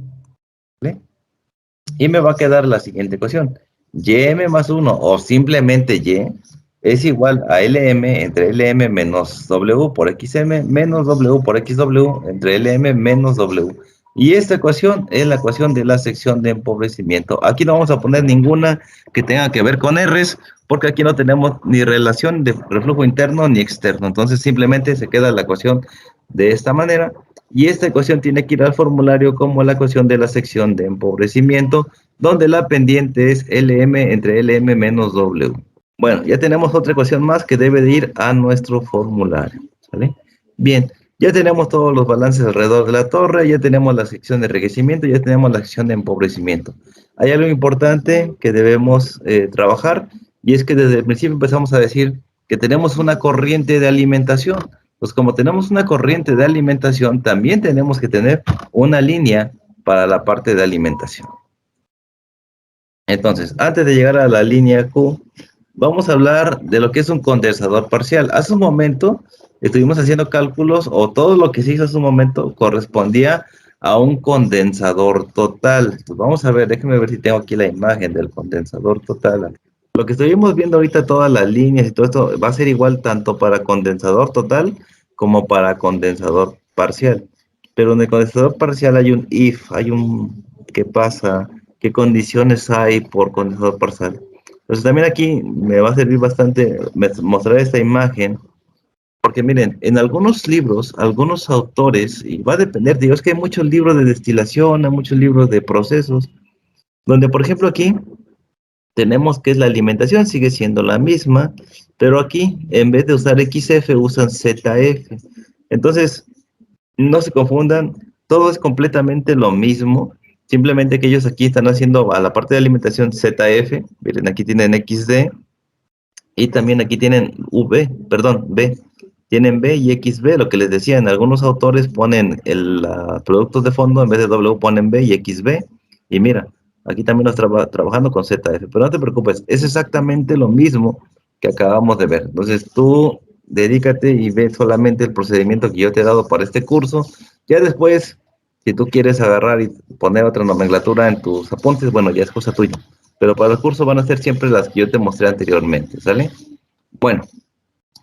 ¿Vale? Y me va a quedar la siguiente ecuación. YM más 1 o simplemente Y es igual a LM entre LM menos W por XM menos W por XW entre LM menos W. Y esta ecuación es la ecuación de la sección de empobrecimiento. Aquí no vamos a poner ninguna que tenga que ver con R's, porque aquí no tenemos ni relación de reflujo interno ni externo. Entonces simplemente se queda la ecuación de esta manera. Y esta ecuación tiene que ir al formulario como la ecuación de la sección de empobrecimiento, donde la pendiente es LM entre LM menos W. Bueno, ya tenemos otra ecuación más que debe de ir a nuestro formulario, ¿vale? Bien, ya tenemos todos los balances alrededor de la torre, ya tenemos la sección de enriquecimiento, ya tenemos la sección de empobrecimiento. Hay algo importante que debemos trabajar, y es que desde el principio empezamos a decir que tenemos una corriente de alimentación. Pues como tenemos una corriente de alimentación, también tenemos que tener una línea para la parte de alimentación. Entonces, antes de llegar a la línea Q, vamos a hablar de lo que es un condensador parcial. Hace un momento estuvimos haciendo cálculos o todo lo que se hizo hace un momento correspondía a un condensador total. Entonces, vamos a ver, déjenme ver si tengo aquí la imagen del condensador total. Lo que estuvimos viendo ahorita, todas las líneas y todo esto, va a ser igual tanto para condensador total como para condensador parcial. Pero en el condensador parcial hay un if, hay un qué pasa, qué condiciones hay por condensador parcial. Entonces también aquí me va a servir bastante mostrar esta imagen, porque miren, en algunos libros, algunos autores, y va a depender, digo, es que hay muchos libros de destilación, hay muchos libros de procesos, donde por ejemplo aquí tenemos que es la alimentación, sigue siendo la misma, pero aquí en vez de usar XF usan ZF. Entonces, no se confundan, todo es completamente lo mismo, simplemente que ellos aquí están haciendo a la parte de alimentación ZF, miren, aquí tienen XD, y también aquí tienen B, tienen B y XB, lo que les decía, en algunos autores ponen productos de fondo, en vez de W ponen B y XB, y mira, aquí también nos trabajando con ZF, pero no te preocupes, es exactamente lo mismo que acabamos de ver. Entonces tú dedícate y ve solamente el procedimiento que yo te he dado para este curso. Ya después, si tú quieres agarrar y poner otra nomenclatura en tus apuntes, bueno, ya es cosa tuya. Pero para el curso van a ser siempre las que yo te mostré anteriormente, ¿sale? Bueno,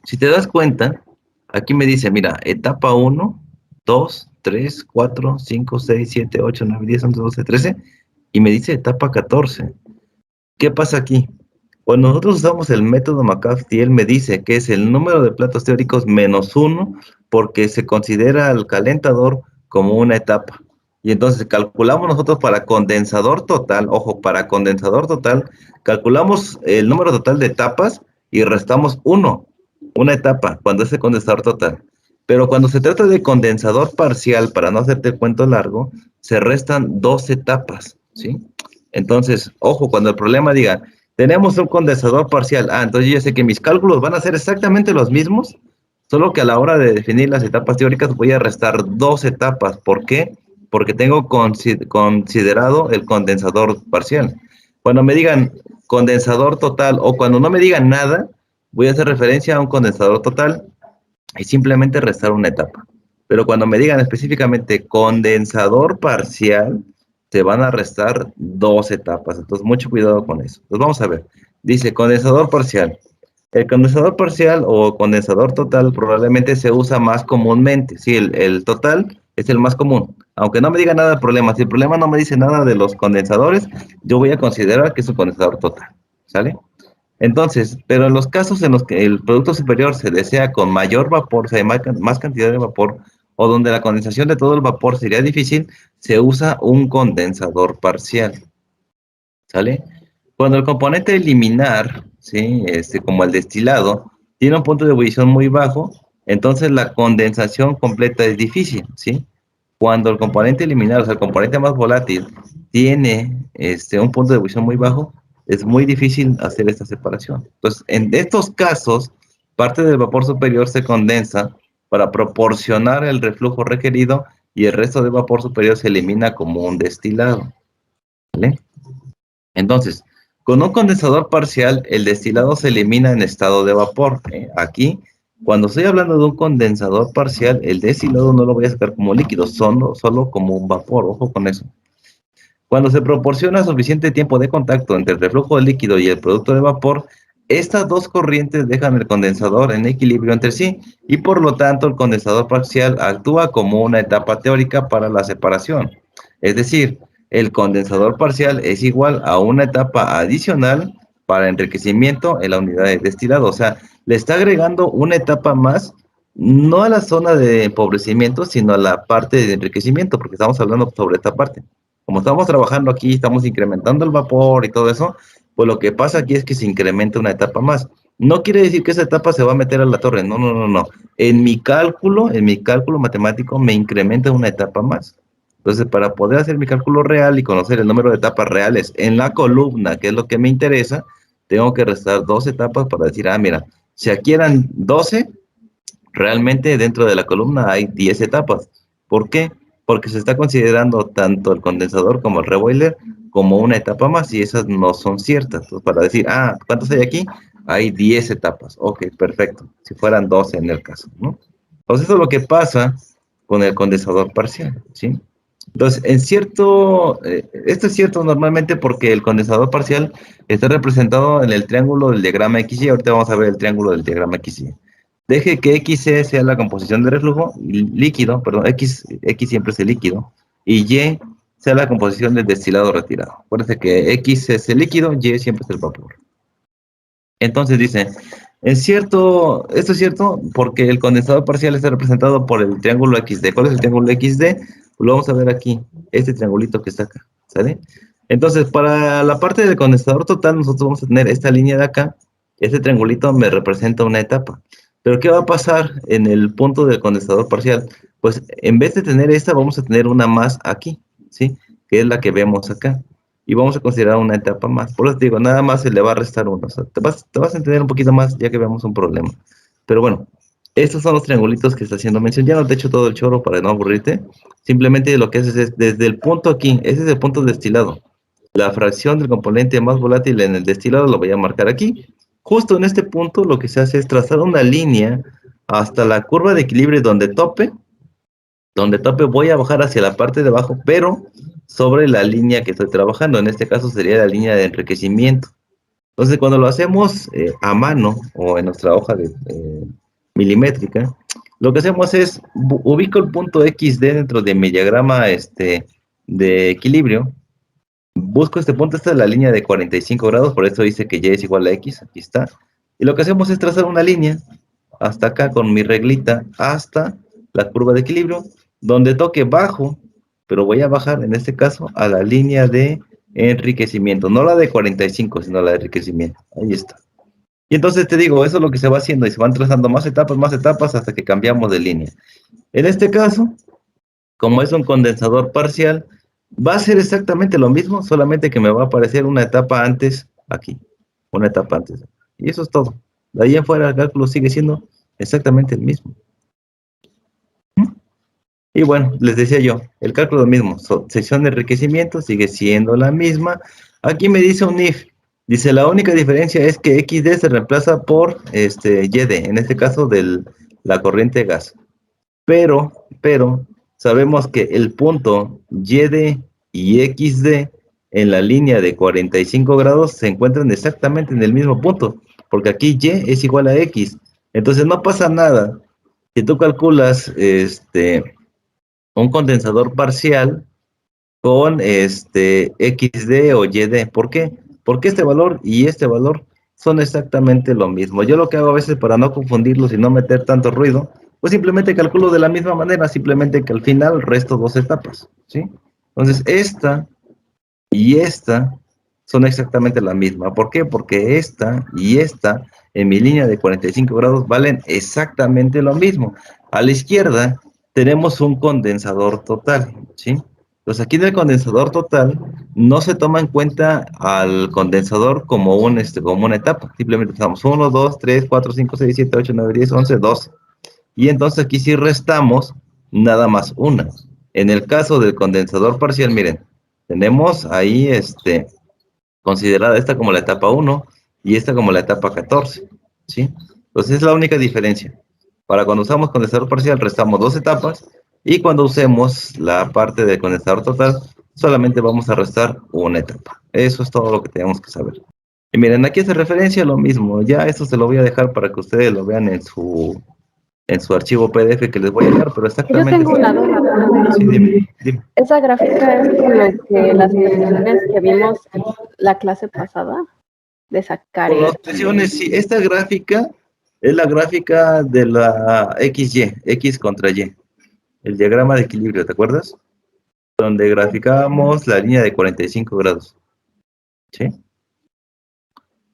si te das cuenta, aquí me dice, mira, etapa 1, 2, 3, 4, 5, 6, 7, 8, 9, 10, 11, 12, 13, y me dice etapa 14. ¿Qué pasa aquí? Cuando nosotros usamos el método McCafty, él me dice que es el número de platos teóricos menos 1 porque se considera al calentador como una etapa. Y entonces calculamos nosotros para condensador total, ojo, para condensador total, calculamos el número total de etapas y restamos 1, una etapa, cuando es el condensador total. Pero cuando se trata de condensador parcial, para no hacerte el cuento largo, se restan 2 etapas, ¿sí? Entonces, ojo, cuando el problema diga, tenemos un condensador parcial, entonces yo ya sé que mis cálculos van a ser exactamente los mismos, solo que a la hora de definir las etapas teóricas voy a restar 2 etapas. ¿Por qué? Porque tengo considerado el condensador parcial. Cuando me digan condensador total o cuando no me digan nada, voy a hacer referencia a un condensador total y simplemente restar una etapa. Pero cuando me digan específicamente condensador parcial, te van a restar 2 etapas. Entonces, mucho cuidado con eso. Entonces, vamos a ver. Dice condensador parcial. El condensador parcial o condensador total probablemente se usa más comúnmente. Sí, el total es el más común. Aunque no me diga nada del problema, si el problema no me dice nada de los condensadores, yo voy a considerar que es un condensador total. ¿Sale? Entonces, pero en los casos en los que el producto superior se desea con mayor vapor, o sea, hay más cantidad de vapor, o donde la condensación de todo el vapor sería difícil, se usa un condensador parcial. ¿Sale? Cuando el componente liminar, ¿sí? Como el destilado, tiene un punto de ebullición muy bajo, entonces la condensación completa es difícil, ¿sí? Cuando el componente liminar, o sea, el componente más volátil, tiene un punto de ebullición muy bajo, es muy difícil hacer esta separación. Entonces, en estos casos, parte del vapor superior se condensa para proporcionar el reflujo requerido y el resto del vapor superior se elimina como un destilado, ¿vale? Entonces, con un condensador parcial, el destilado se elimina en estado de vapor. Aquí, cuando estoy hablando de un condensador parcial, el destilado no lo voy a sacar como líquido, solo como un vapor, ojo con eso. Cuando se proporciona suficiente tiempo de contacto entre el reflujo del líquido y el producto de vapor, estas dos corrientes dejan el condensador en equilibrio entre sí y por lo tanto el condensador parcial actúa como una etapa teórica para la separación. Es decir, el condensador parcial es igual a una etapa adicional para enriquecimiento en la unidad de destilado. O sea, le está agregando una etapa más, no a la zona de empobrecimiento, sino a la parte de enriquecimiento, porque estamos hablando sobre esta parte. Como estamos trabajando aquí, estamos incrementando el vapor y todo eso, pues lo que pasa aquí es que se incrementa una etapa más. No quiere decir que esa etapa se va a meter a la torre, no, no, no, no. En mi cálculo matemático me incrementa una etapa más. Entonces, para poder hacer mi cálculo real y conocer el número de etapas reales en la columna, que es lo que me interesa, tengo que restar 2 etapas para decir, mira, si aquí eran 12, realmente dentro de la columna hay 10 etapas. ¿Por qué? Porque se está considerando tanto el condensador como el reboiler como una etapa más y esas no son ciertas. Entonces, para decir, ¿cuántas hay aquí? Hay 10 etapas. Ok, perfecto. Si fueran 12 en el caso, ¿no? Entonces, eso es lo que pasa con el condensador parcial, ¿sí? Entonces, esto es cierto normalmente porque el condensador parcial está representado en el triángulo del diagrama XY. Ahorita vamos a ver el triángulo del diagrama XY. Deje que XC sea la composición de reflujo líquido, perdón, X siempre es el líquido, y Y sea la composición del destilado retirado. Acuérdense que X es el líquido, Y siempre es el vapor. Entonces dice, esto es cierto porque el condensador parcial está representado por el triángulo XD. ¿Cuál es el triángulo XD? Lo vamos a ver aquí, este triangulito que está acá, ¿sale? Entonces, para la parte del condensador total, nosotros vamos a tener esta línea de acá. Este triangulito me representa una etapa. Pero, ¿qué va a pasar en el punto del condensador parcial? Pues, en vez de tener esta, vamos a tener una más aquí, ¿sí? Que es la que vemos acá. Y vamos a considerar una etapa más. Por eso te digo, nada más se le va a restar uno. O sea, te vas a entender un poquito más ya que veamos un problema. Pero bueno, estos son los triangulitos que está haciendo mención. Ya no te echo todo el choro para no aburrirte. Simplemente lo que haces es, desde el punto aquí, ese es el punto destilado. La fracción del componente más volátil en el destilado lo voy a marcar aquí. Justo en este punto lo que se hace es trazar una línea hasta la curva de equilibrio donde tope voy a bajar hacia la parte de abajo, pero sobre la línea que estoy trabajando. En este caso sería la línea de enriquecimiento. Entonces, cuando lo hacemos a mano o en nuestra hoja de milimétrica, lo que hacemos es ubico el punto XD dentro de mi diagrama de equilibrio. Busco este punto, esta es la línea de 45 grados, por eso dice que Y es igual a X, aquí está. Y lo que hacemos es trazar una línea hasta acá con mi reglita, hasta la curva de equilibrio, donde toque bajo, pero voy a bajar en este caso a la línea de enriquecimiento, no la de 45, sino la de enriquecimiento. Ahí está. Y entonces te digo, eso es lo que se va haciendo y se van trazando más etapas hasta que cambiamos de línea. En este caso, como es un condensador parcial, va a ser exactamente lo mismo, solamente que me va a aparecer una etapa antes aquí, una etapa antes. Y eso es todo. De ahí en fuera el cálculo sigue siendo exactamente el mismo. Y bueno, les decía yo, el cálculo es el mismo. Sección de enriquecimiento sigue siendo la misma. Aquí me dice un if. Dice, la única diferencia es que XD se reemplaza por YD, en este caso de la corriente de gas. Pero, sabemos que el punto YD y XD en la línea de 45 grados se encuentran exactamente en el mismo punto, porque aquí Y es igual a X. Entonces no pasa nada si tú calculas un condensador parcial con XD o YD. ¿Por qué? Porque este valor y este valor son exactamente lo mismo. Yo lo que hago a veces para no confundirlos y no meter tanto ruido, pues simplemente calculo de la misma manera, simplemente que al final resto dos etapas, ¿sí? Entonces, esta y esta son exactamente la misma. ¿Por qué? Porque esta y esta en mi línea de 45 grados valen exactamente lo mismo. A la izquierda tenemos un condensador total, ¿sí? Entonces aquí en el condensador total no se toma en cuenta al condensador como como una etapa. Simplemente estamos 1, 2, 3, 4, 5, 6, 7, 8, 9, 10, 11, 12. Y entonces aquí sí restamos nada más una. En el caso del condensador parcial, miren, tenemos ahí considerada esta como la etapa 1 y esta como la etapa 14, ¿sí? Entonces es la única diferencia. Para cuando usamos condensador parcial restamos dos etapas y cuando usemos la parte del condensador total solamente vamos a restar una etapa. Eso es todo lo que tenemos que saber. Y miren, aquí hace referencia a lo mismo. Ya esto se lo voy a dejar para que ustedes lo vean en su archivo PDF que les voy a dar, pero Yo exactamente... tengo una duda. Sí, dime. Esa gráfica es con la que las presiones que vimos la clase pasada de sacar. Con las presiones, sí. Esta gráfica es la gráfica de la XY, X contra Y. El diagrama de equilibrio, ¿te acuerdas? Donde graficábamos la línea de 45 grados. ¿Sí?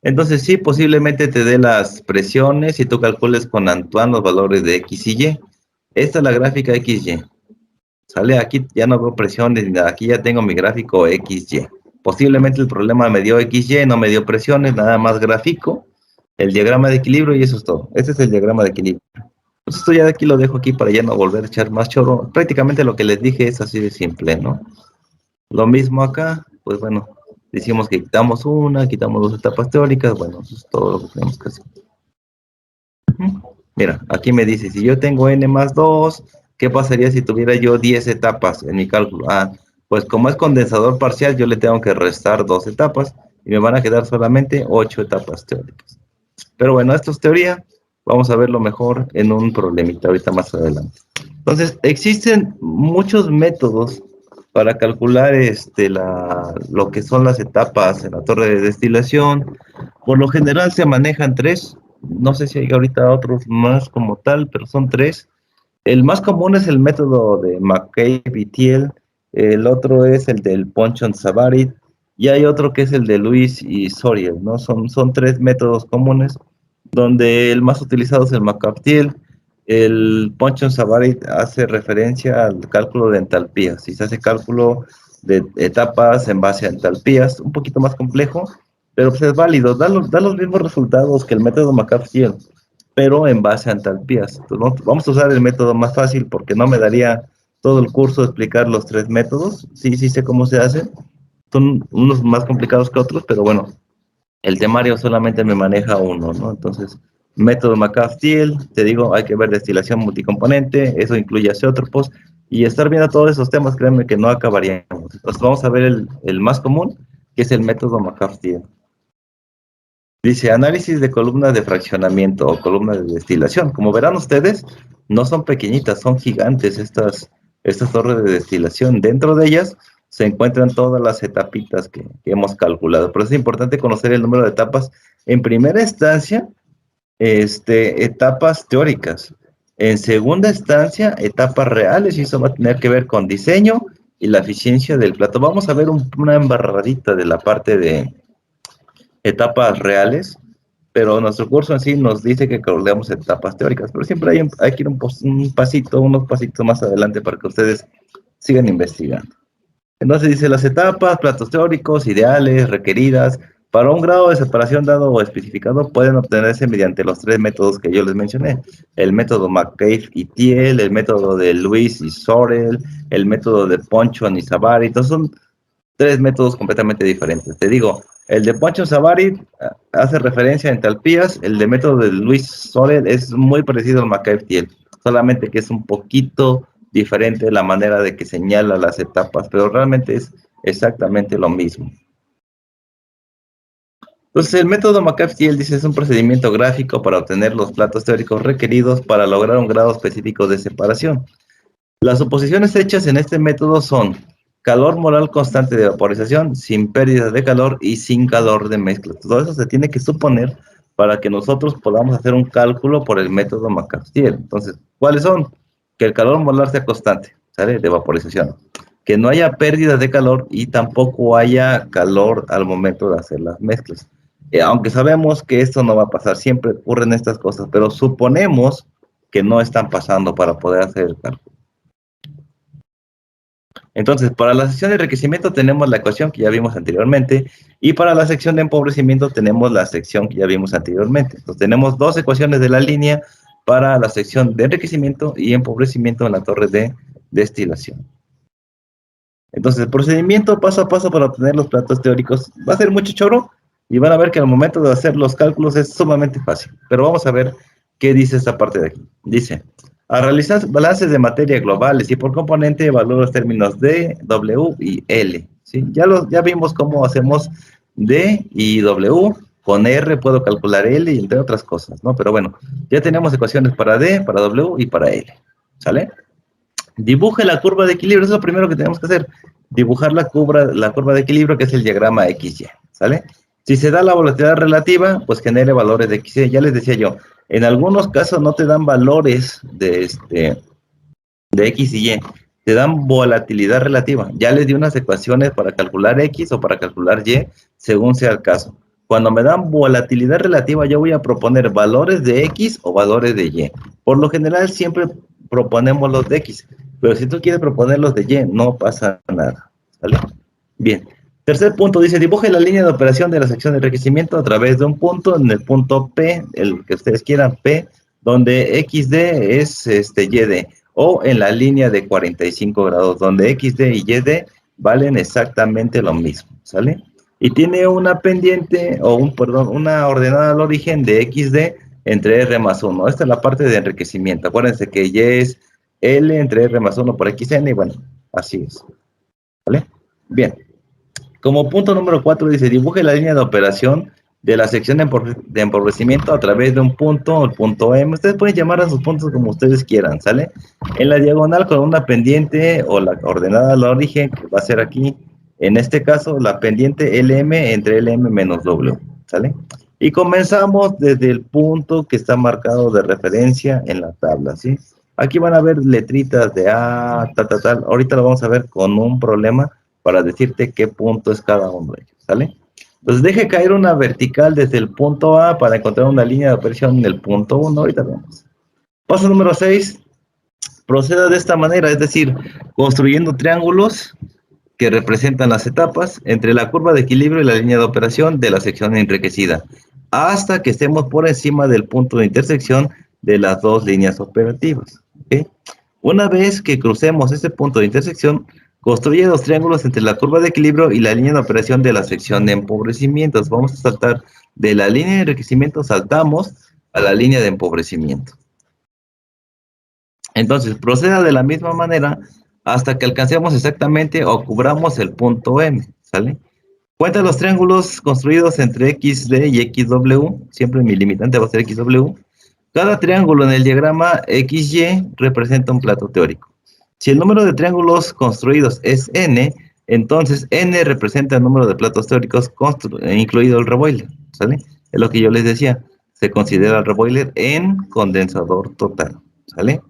Entonces sí, posiblemente te dé las presiones y tú calcules con Antoine los valores de X y Y. Esta es la gráfica XY. Sale aquí, ya no veo presiones ni nada. Aquí ya tengo mi gráfico XY. Posiblemente el problema me dio XY, no me dio presiones, nada más gráfico. El diagrama de equilibrio y eso es todo. Este es el diagrama de equilibrio. Pues esto ya de aquí lo dejo aquí para ya no volver a echar más choro. Prácticamente lo que les dije es así de simple, ¿no? Lo mismo acá. pues bueno, decimos que quitamos una, quitamos 2 etapas teóricas, bueno, eso es todo lo que tenemos que hacer. Mira, aquí me dice, si yo tengo n más 2, ¿qué pasaría si tuviera yo 10 etapas en mi cálculo? Pues como es condensador parcial, yo le tengo que restar 2 etapas y me van a quedar solamente 8 etapas teóricas. Pero bueno, esto es teoría, vamos a verlo mejor en un problemita ahorita más adelante. Entonces, existen muchos métodos para calcular lo que son las etapas en la torre de destilación. Por lo general se manejan 3, no sé si hay ahorita otros más como tal, pero son 3. El más común es el método de McCabe y Thiel, el otro es el del Ponchon-Savarit, y hay otro que es el de Lewis y Soriel, ¿no? Son 3 métodos comunes, donde el más utilizado es el McCabe-Thiel. El Ponchon-Savarit hace referencia al cálculo de entalpías, si se hace cálculo de etapas en base a entalpías, un poquito más complejo, pero pues es válido, da los mismos resultados que el método McCabe-Thiel, pero en base a entalpías. Entonces, vamos a usar el método más fácil porque no me daría todo el curso explicar los 3 métodos. Sí sé cómo se hace. Son unos más complicados que otros, pero bueno, el temario solamente me maneja uno, ¿no? Entonces, método McCabe-Thiel, te digo, hay que ver destilación multicomponente, eso incluye azeótropos, y estar viendo todos esos temas, créanme que no acabaríamos. Entonces, vamos a ver el más común, que es el método McCabe-Thiel. Dice, análisis de columnas de fraccionamiento o columnas de destilación. Como verán ustedes, no son pequeñitas, son gigantes estas torres de destilación. Dentro de ellas se encuentran todas las etapitas que hemos calculado. Por eso es importante conocer el número de etapas. En primera instancia, etapas teóricas. En segunda instancia, etapas reales, y eso va a tener que ver con diseño y la eficiencia del plato. Vamos a ver una embarradita de la parte de etapas reales, pero nuestro curso en sí nos dice que calculemos etapas teóricas, pero siempre hay que ir unos pasitos más adelante para que ustedes sigan investigando. Entonces dice las etapas, platos teóricos, ideales, requeridas, para un grado de separación dado o especificado pueden obtenerse mediante los 3 métodos que yo les mencioné, el método McCabe y Thiel, el método de Lewis y Sorel, el método de Ponchon y Savarit. Entonces son 3 métodos completamente diferentes. Te digo, el de Ponchon-Savarit hace referencia a entalpías, el de método de Lewis Sorel es muy parecido al McCabe-Thiel, solamente que es un poquito diferente la manera de que señala las etapas, pero realmente es exactamente lo mismo. Entonces, el método McCabe-Thiel dice es un procedimiento gráfico para obtener los platos teóricos requeridos para lograr un grado específico de separación. Las suposiciones hechas en este método son calor molar constante de vaporización, sin pérdida de calor y sin calor de mezcla. Todo eso se tiene que suponer para que nosotros podamos hacer un cálculo por el método McCabe-Thiel. Entonces, ¿cuáles son? Que el calor molar sea constante, ¿sale? De vaporización. Que no haya pérdida de calor y tampoco haya calor al momento de hacer las mezclas. Aunque sabemos que esto no va a pasar, siempre ocurren estas cosas, pero suponemos que no están pasando para poder hacer el cálculo. Entonces, para la sección de enriquecimiento tenemos la ecuación que ya vimos anteriormente, y para la sección de empobrecimiento tenemos la sección que ya vimos anteriormente. Entonces, tenemos 2 ecuaciones de la línea para la sección de enriquecimiento y empobrecimiento en la torre de destilación. Entonces, el procedimiento paso a paso para obtener los platos teóricos va a ser mucho choro, y van a ver que al momento de hacer los cálculos es sumamente fácil. Pero vamos a ver qué dice esta parte de aquí. Dice, a realizar balances de materia globales y por componente evalúo los términos D, W y L. ¿Sí? Ya vimos cómo hacemos D y W. Con R puedo calcular L y entre otras cosas, ¿no? Pero bueno, ya tenemos ecuaciones para D, para W y para L. ¿Sale? Dibuje la curva de equilibrio. Eso es lo primero que tenemos que hacer. Dibujar la curva de equilibrio, que es el diagrama XY. ¿Sale? Si se da la volatilidad relativa, pues genere valores de XY. Ya les decía yo, en algunos casos no te dan valores de X y Y, te dan volatilidad relativa. Ya les di unas ecuaciones para calcular X o para calcular Y, según sea el caso. Cuando me dan volatilidad relativa, yo voy a proponer valores de X o valores de Y. Por lo general, siempre proponemos los de X, pero si tú quieres proponer los de Y, no pasa nada. ¿Vale? Bien. Tercer punto dice, dibuje la línea de operación de la sección de enriquecimiento a través de un punto, en el punto P, el que ustedes quieran, P, donde XD es YD, o en la línea de 45 grados, donde XD y YD valen exactamente lo mismo, ¿sale? Y tiene una pendiente, o una ordenada al origen de XD entre R más 1. Esta es la parte de enriquecimiento. Acuérdense que Y es L entre R más 1 por XN, y bueno, así es, ¿vale? Bien. Como punto número 4 dice, dibuje la línea de operación de la sección de empobrecimiento a través de un punto, el punto M. Ustedes pueden llamar a sus puntos como ustedes quieran, ¿sale? En la diagonal con una pendiente o la ordenada al origen, que va a ser aquí, en este caso, la pendiente LM entre LM menos W, ¿sale? Y comenzamos desde el punto que está marcado de referencia en la tabla, ¿sí? Aquí van a ver letritas de A, tal. Ahorita lo vamos a ver con un problema para decirte qué punto es cada uno de ellos, ¿sale? Entonces deje caer una vertical desde el punto A para encontrar una línea de operación en el punto 1. Ahorita vemos. Paso número 6. Proceda de esta manera, es decir, construyendo triángulos que representan las etapas entre la curva de equilibrio y la línea de operación de la sección enriquecida, hasta que estemos por encima del punto de intersección de las dos líneas operativas. ¿Okay? Una vez que crucemos este punto de intersección, construye los triángulos entre la curva de equilibrio y la línea de operación de la sección de empobrecimientos. Vamos a saltar de la línea de enriquecimiento, saltamos a la línea de empobrecimiento. Entonces, proceda de la misma manera hasta que alcancemos exactamente o cubramos el punto M, ¿sale? Cuenta los triángulos construidos entre XD y XW, siempre mi limitante va a ser XW. Cada triángulo en el diagrama XY representa un plato teórico. Si el número de triángulos construidos es N, entonces N representa el número de platos teóricos incluido el reboiler, ¿sale? Es lo que yo les decía, se considera el reboiler en condensador total, ¿sale?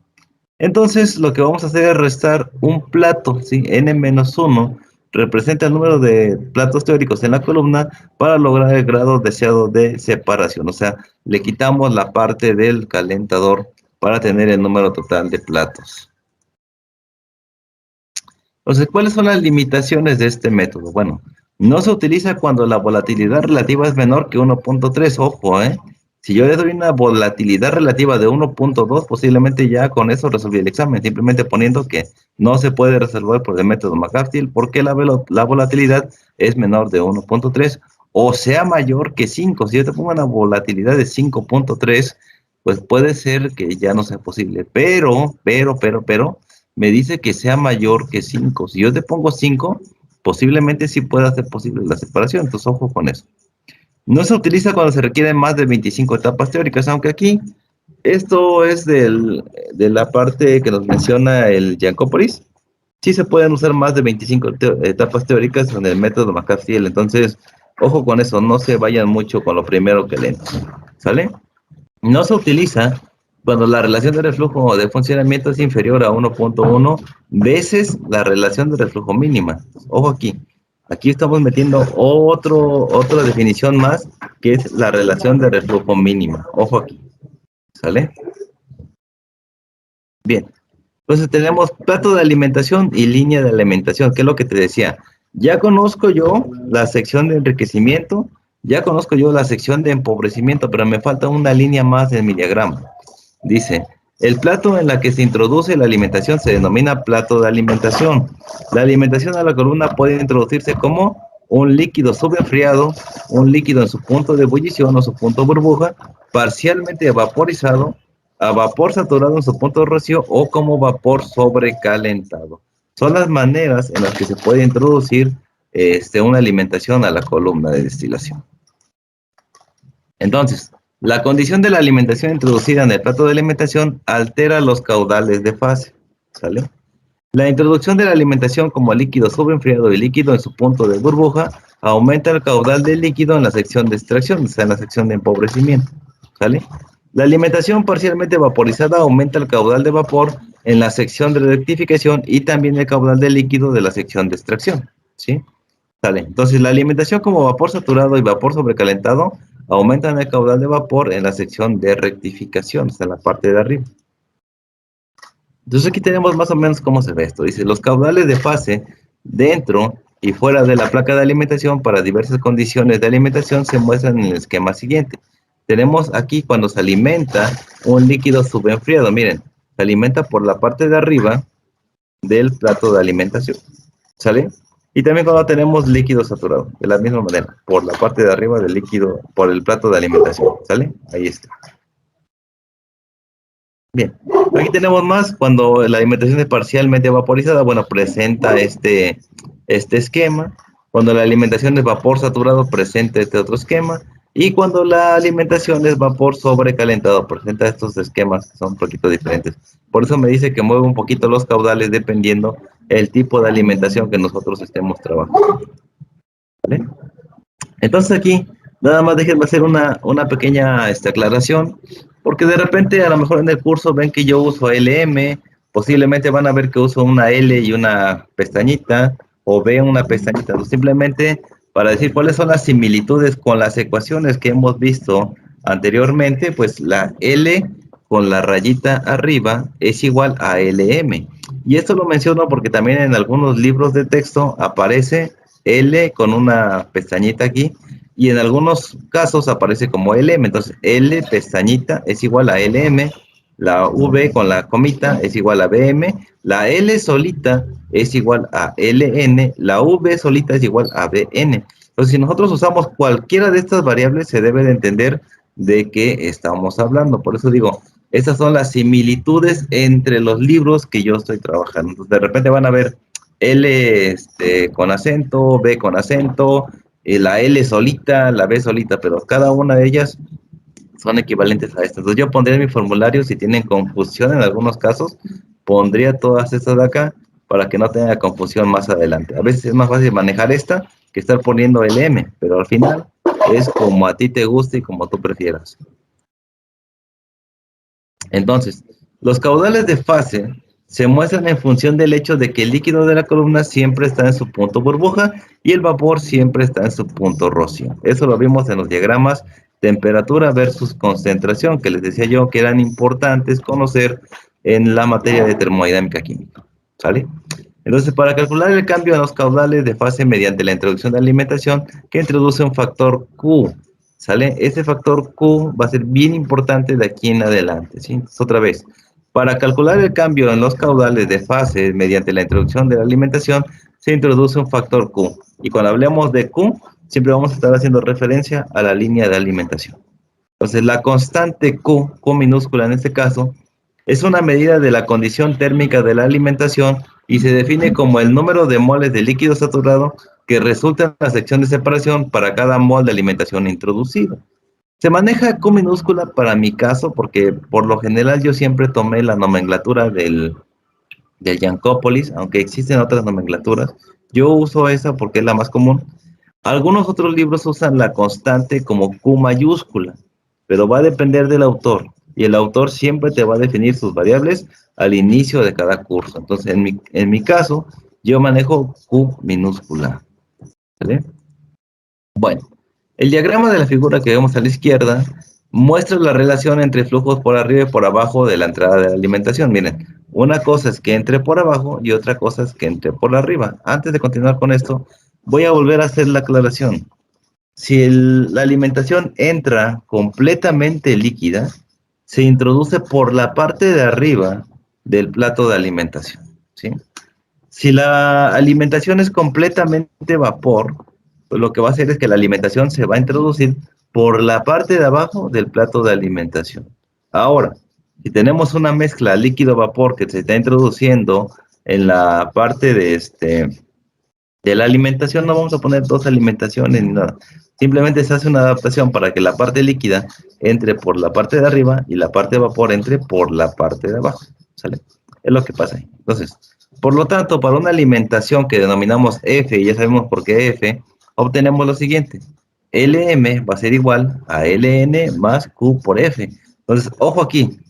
Entonces, lo que vamos a hacer es restar un plato, ¿sí? N-1 representa el número de platos teóricos en la columna para lograr el grado deseado de separación. O sea, le quitamos la parte del calentador para tener el número total de platos. Entonces, ¿cuáles son las limitaciones de este método? Bueno, no se utiliza cuando la volatilidad relativa es menor que 1.3. Ojo, ¿eh? Si yo le doy una volatilidad relativa de 1.2, posiblemente ya con eso resolví el examen, simplemente poniendo que no se puede resolver por el método McCarthy porque la volatilidad es menor de 1.3 o sea mayor que 5. Si yo te pongo una volatilidad de 5.3, pues puede ser que ya no sea posible, pero, me dice que sea mayor que 5. Si yo te pongo 5, posiblemente sí pueda ser posible la separación, entonces ojo con eso. No se utiliza cuando se requieren más de 25 etapas teóricas, aunque aquí esto es de la parte que nos menciona el Jacoporis. Sí se pueden usar más de 25 etapas teóricas en el método McCarthy. Entonces, ojo con eso, no se vayan mucho con lo primero que leen, ¿sale? No se utiliza cuando la relación de reflujo o de funcionamiento es inferior a 1.1 veces la relación de reflujo mínima. Ojo aquí. Aquí estamos metiendo otra definición más, que es la relación de reflujo mínima. Ojo aquí. ¿Sale? Bien. Entonces tenemos plato de alimentación y línea de alimentación, que es lo que te decía. Ya conozco yo la sección de enriquecimiento, ya conozco yo la sección de empobrecimiento, pero me falta una línea más en mi diagrama. Dice, el plato en la que se introduce la alimentación se denomina plato de alimentación. La alimentación a la columna puede introducirse como un líquido subenfriado, un líquido en su punto de ebullición o su punto burbuja, parcialmente vaporizado, a vapor saturado en su punto de rocío o como vapor sobrecalentado. Son las maneras en las que se puede introducir una alimentación a la columna de destilación. Entonces, la condición de la alimentación introducida en el plato de alimentación altera los caudales de fase, ¿sale? La introducción de la alimentación como líquido subenfriado y líquido en su punto de burbuja aumenta el caudal del líquido en la sección de extracción, o sea, en la sección de empobrecimiento, ¿sale? La alimentación parcialmente vaporizada aumenta el caudal de vapor en la sección de rectificación y también el caudal de líquido de la sección de extracción, ¿sí? ¿Sale? Entonces, la alimentación como vapor saturado y vapor sobrecalentado aumentan el caudal de vapor en la sección de rectificación, o sea, en la parte de arriba. Entonces, aquí tenemos más o menos cómo se ve esto. Dice, los caudales de fase dentro y fuera de la placa de alimentación para diversas condiciones de alimentación se muestran en el esquema siguiente. Tenemos aquí cuando se alimenta un líquido subenfriado. Miren, se alimenta por la parte de arriba del plato de alimentación. ¿Sale? Y también cuando tenemos líquido saturado, de la misma manera, por la parte de arriba del líquido, por el plato de alimentación, ¿sale? Ahí está. Bien, aquí tenemos más, cuando la alimentación es parcialmente vaporizada, bueno, presenta este esquema. Cuando la alimentación es vapor saturado, presenta este otro esquema. Y cuando la alimentación es vapor sobrecalentado, presenta estos esquemas que son un poquito diferentes. Por eso me dice que mueve un poquito los caudales dependiendo el tipo de alimentación que nosotros estemos trabajando. ¿Vale? Entonces aquí, nada más déjenme hacer una pequeña aclaración, porque de repente a lo mejor en el curso ven que yo uso LM, posiblemente van a ver que uso una L y una pestañita, o ven una pestañita, o simplemente para decir cuáles son las similitudes con las ecuaciones que hemos visto anteriormente, pues la L con la rayita arriba es igual a LM. Y esto lo menciono porque también en algunos libros de texto aparece L con una pestañita aquí, y en algunos casos aparece como LM. Entonces, L pestañita es igual a LM, la V con la comita es igual a BM, la L solita es igual a LN, la V solita es igual a BN. Entonces, si nosotros usamos cualquiera de estas variables, se debe de entender de qué estamos hablando. Por eso digo, estas son las similitudes entre los libros que yo estoy trabajando. Entonces, de repente van a ver L con acento, B con acento, la L solita, la B solita, pero cada una de ellas son equivalentes a estas. Entonces yo pondría en mi formulario, si tienen confusión en algunos casos, pondría todas estas de acá para que no tenga confusión más adelante. A veces es más fácil manejar esta que estar poniendo LM, pero al final es como a ti te guste y como tú prefieras. Entonces, los caudales de fase se muestran en función del hecho de que el líquido de la columna siempre está en su punto burbuja y el vapor siempre está en su punto rocío. Eso lo vimos en los diagramas temperatura versus concentración, que les decía yo que eran importantes conocer en la materia de termodinámica química. ¿Sale? Entonces, para calcular el cambio en los caudales de fase mediante la introducción de alimentación, que introduce un factor Q, ¿sale? Ese factor Q va a ser bien importante de aquí en adelante, ¿sí? Entonces, otra vez, para calcular el cambio en los caudales de fase mediante la introducción de la alimentación, se introduce un factor Q. Y cuando hablemos de Q, siempre vamos a estar haciendo referencia a la línea de alimentación. Entonces, la constante Q, Q minúscula en este caso, es una medida de la condición térmica de la alimentación y se define como el número de moles de líquido saturado que resulta en la sección de separación para cada mol de alimentación introducido. Se maneja Q minúscula para mi caso porque por lo general yo siempre tomé la nomenclatura del Jankopoulos, aunque existen otras nomenclaturas. Yo uso esa porque es la más común. Algunos otros libros usan la constante como Q mayúscula, pero va a depender del autor. Y el autor siempre te va a definir sus variables al inicio de cada curso. Entonces, en mi caso, yo manejo Q minúscula. ¿Vale? Bueno, el diagrama de la figura que vemos a la izquierda muestra la relación entre flujos por arriba y por abajo de la entrada de la alimentación. Miren, una cosa es que entre por abajo y otra cosa es que entre por arriba. Antes de continuar con esto, voy a volver a hacer la aclaración. Si la alimentación entra completamente líquida, se introduce por la parte de arriba del plato de alimentación, ¿sí? Si la alimentación es completamente vapor, pues lo que va a hacer es que la alimentación se va a introducir por la parte de abajo del plato de alimentación. Ahora, si tenemos una mezcla líquido-vapor que se está introduciendo en la parte de la alimentación, no vamos a poner dos alimentaciones ni nada. Simplemente se hace una adaptación para que la parte líquida entre por la parte de arriba y la parte de vapor entre por la parte de abajo. ¿Sale? Es lo que pasa ahí. Entonces, por lo tanto, para una alimentación que denominamos F, y ya sabemos por qué F, obtenemos lo siguiente. LM va a ser igual a LN más Q por F. Entonces, ojo aquí.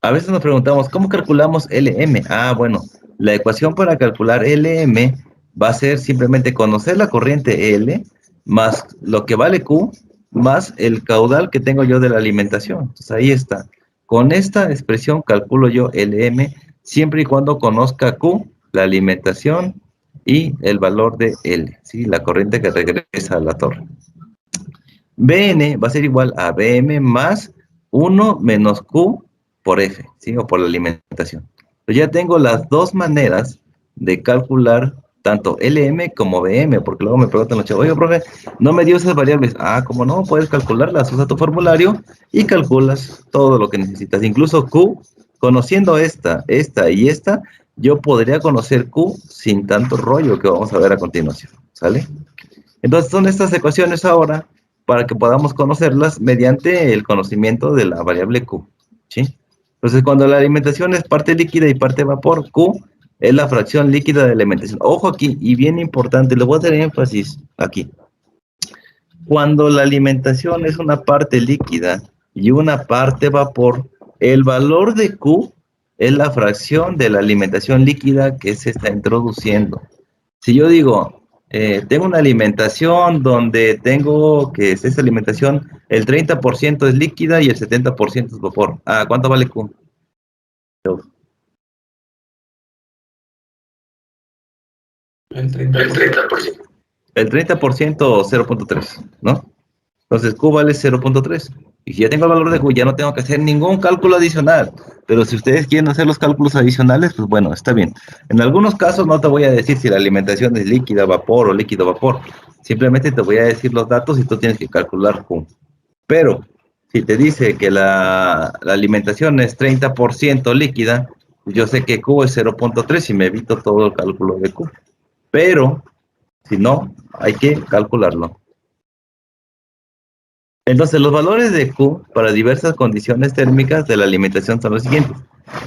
A veces nos preguntamos, ¿cómo calculamos LM? Ah, bueno, la ecuación para calcular LM va a ser simplemente conocer la corriente L más lo que vale Q más el caudal que tengo yo de la alimentación. Entonces ahí está. Con esta expresión calculo yo LM siempre y cuando conozca Q, la alimentación y el valor de L, ¿sí? La corriente que regresa a la torre. BN va a ser igual a BM más 1 menos Q por F, ¿sí? O por la alimentación. Entonces ya tengo las dos maneras de calcular tanto LM como BM, porque luego me preguntan los chavos, oye, profe, no me dio esas variables. Ah, ¿cómo no? Puedes calcularlas, usa tu formulario y calculas todo lo que necesitas. Incluso Q, conociendo esta y esta, yo podría conocer Q sin tanto rollo que vamos a ver a continuación, ¿sale? Entonces son estas ecuaciones ahora para que podamos conocerlas mediante el conocimiento de la variable Q, ¿sí? Entonces cuando la alimentación es parte líquida y parte vapor, Q es la fracción líquida de la alimentación. Ojo aquí, y bien importante, le voy a hacer énfasis aquí. Cuando la alimentación es una parte líquida y una parte vapor, el valor de Q es la fracción de la alimentación líquida que se está introduciendo. Si yo digo, tengo una alimentación donde tengo que esa alimentación, el 30% es líquida y el 70% es vapor. Ah, ¿cuánto vale Q? El 30%. El 30% 0.3, ¿no? Entonces Q vale 0.3. Y si ya tengo el valor de Q, ya no tengo que hacer ningún cálculo adicional. Pero si ustedes quieren hacer los cálculos adicionales, pues bueno, está bien. En algunos casos no te voy a decir si la alimentación es líquida, vapor o líquido-vapor. Simplemente te voy a decir los datos y tú tienes que calcular Q. Pero si te dice que la alimentación es 30% líquida, yo sé que Q es 0.3 y me evito todo el cálculo de Q. Pero si no, hay que calcularlo. Entonces, los valores de Q para diversas condiciones térmicas de la alimentación son los siguientes.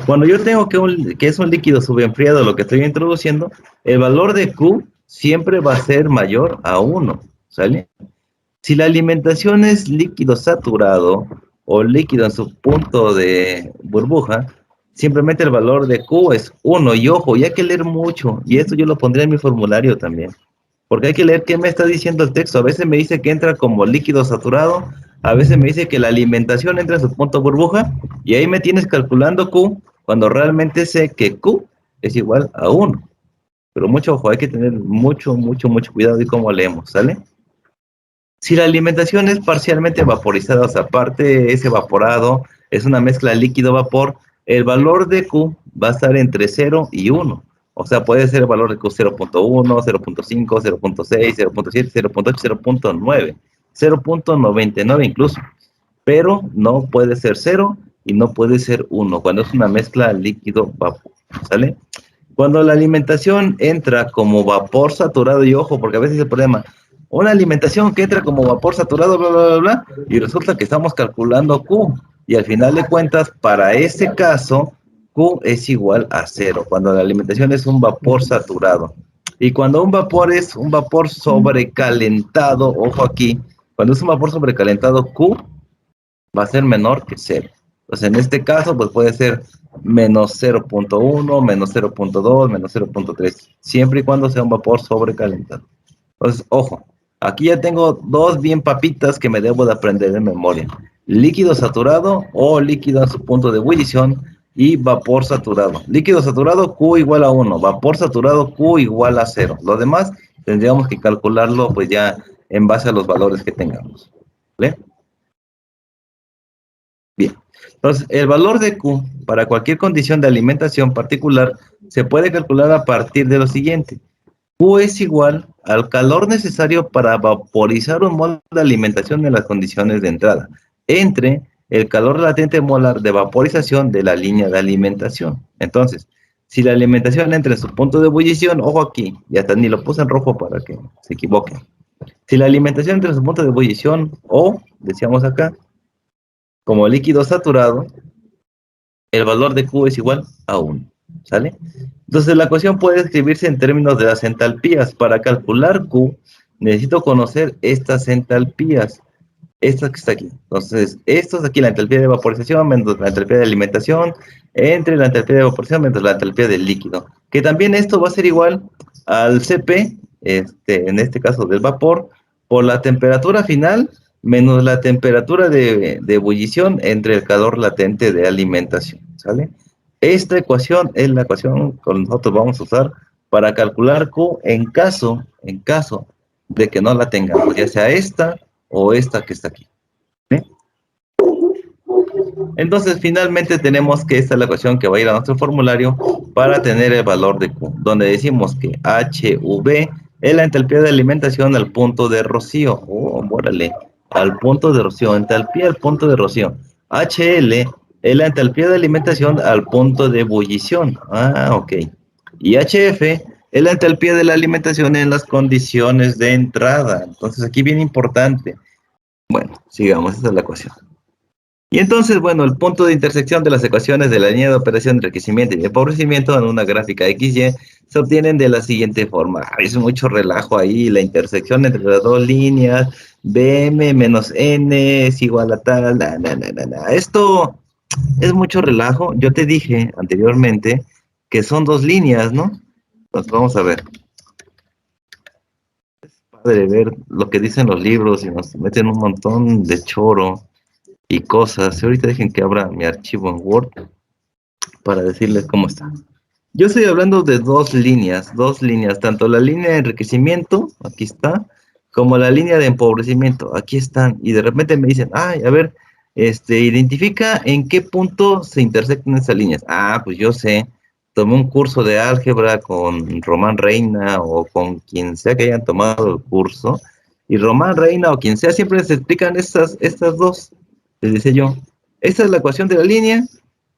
Cuando yo tengo que es un líquido subenfriado lo que estoy introduciendo, el valor de Q siempre va a ser mayor a 1, ¿sale? Si la alimentación es líquido saturado o líquido en su punto de burbuja, simplemente el valor de Q es 1. Y ojo, y hay que leer mucho, y esto yo lo pondré en mi formulario también. Porque hay que leer qué me está diciendo el texto. A veces me dice que entra como líquido saturado, a veces me dice que la alimentación entra en su punto burbuja, y ahí me tienes calculando Q, cuando realmente sé que Q es igual a 1. Pero mucho ojo, hay que tener mucho cuidado de cómo leemos, ¿sale? Si la alimentación es parcialmente vaporizada, o sea, parte es evaporado, es una mezcla líquido-vapor, el valor de Q va a estar entre 0 y 1. O sea, puede ser el valor de Q 0.1, 0.5, 0.6, 0.7, 0.8, 0.9, 0.99 incluso. Pero no puede ser 0 y no puede ser 1 cuando es una mezcla líquido-vapor, ¿sale? Cuando la alimentación entra como vapor saturado, y ojo, porque a veces el problema, una alimentación que entra como vapor saturado, bla, bla, bla, bla, y resulta que estamos calculando Q, y al final de cuentas, para ese caso, Q es igual a 0, cuando la alimentación es un vapor saturado. Y cuando un vapor es un vapor sobrecalentado, ojo aquí, cuando es un vapor sobrecalentado, Q va a ser menor que 0. Entonces, en este caso, pues puede ser menos 0.1, menos 0.2, menos 0.3, siempre y cuando sea un vapor sobrecalentado. Entonces, ojo, aquí ya tengo dos bien papitas que me debo de aprender de memoria. Líquido saturado o líquido en su punto de ebullición y vapor saturado. Líquido saturado, Q igual a 1. Vapor saturado, Q igual a 0. Lo demás tendríamos que calcularlo pues ya en base a los valores que tengamos. ¿Vale? Bien, entonces el valor de Q para cualquier condición de alimentación particular se puede calcular a partir de lo siguiente. Q es igual al calor necesario para vaporizar un mol de alimentación en las condiciones de entrada, entre el calor latente molar de vaporización de la línea de alimentación. Entonces, si la alimentación entra en su punto de ebullición, ojo aquí, y hasta ni lo puse en rojo para que se equivoquen. Si la alimentación entra en su punto de ebullición o, decíamos acá, como líquido saturado, el valor de Q es igual a 1, ¿sale? Entonces la ecuación puede escribirse en términos de las entalpías. Para calcular Q, necesito conocer estas entalpías, esta que está aquí. Entonces, esto es aquí la entalpía de vaporización menos la entalpía de alimentación, entre la entalpía de vaporización menos la entalpía del líquido. Que también esto va a ser igual al Cp, en este caso del vapor, por la temperatura final menos la temperatura de ebullición entre el calor latente de alimentación, ¿sale? Esta ecuación es la ecuación que nosotros vamos a usar para calcular Q en caso de que no la tengamos, ya sea esta o esta que está aquí. ¿Sí? Entonces, finalmente tenemos que esta es la ecuación que va a ir a nuestro formulario para tener el valor de Q, donde decimos que HV es la entalpía de alimentación al punto de rocío. Oh, órale, al punto de rocío, entalpía al punto de rocío. HL es la entalpía de alimentación al punto de ebullición. Ah, ok. Y HF es la entalpía de la alimentación en las condiciones de entrada. Entonces, aquí bien importante. Bueno, sigamos, esta es la ecuación. Y entonces, bueno, el punto de intersección de las ecuaciones de la línea de operación de enriquecimiento y de empobrecimiento en una gráfica XY se obtienen de la siguiente forma. Ay, es mucho relajo ahí, la intersección entre las dos líneas, BM menos N es igual a tal, Esto es mucho relajo. Yo te dije anteriormente que son dos líneas, ¿no? Entonces vamos a ver. Es padre ver lo que dicen los libros y nos meten un montón de choro y cosas. Ahorita dejen que abra mi archivo en Word para decirles cómo está. Yo estoy hablando de dos líneas, tanto la línea de enriquecimiento, aquí está, como la línea de empobrecimiento, aquí están. Y de repente me dicen, ay, a ver, identifica en qué punto se intersectan esas líneas. Ah, pues yo sé, tomé un curso de álgebra con Román Reina o con quien sea que hayan tomado el curso, y Román Reina o quien sea siempre se explican estas dos. Les decía yo, esta es la ecuación de la línea,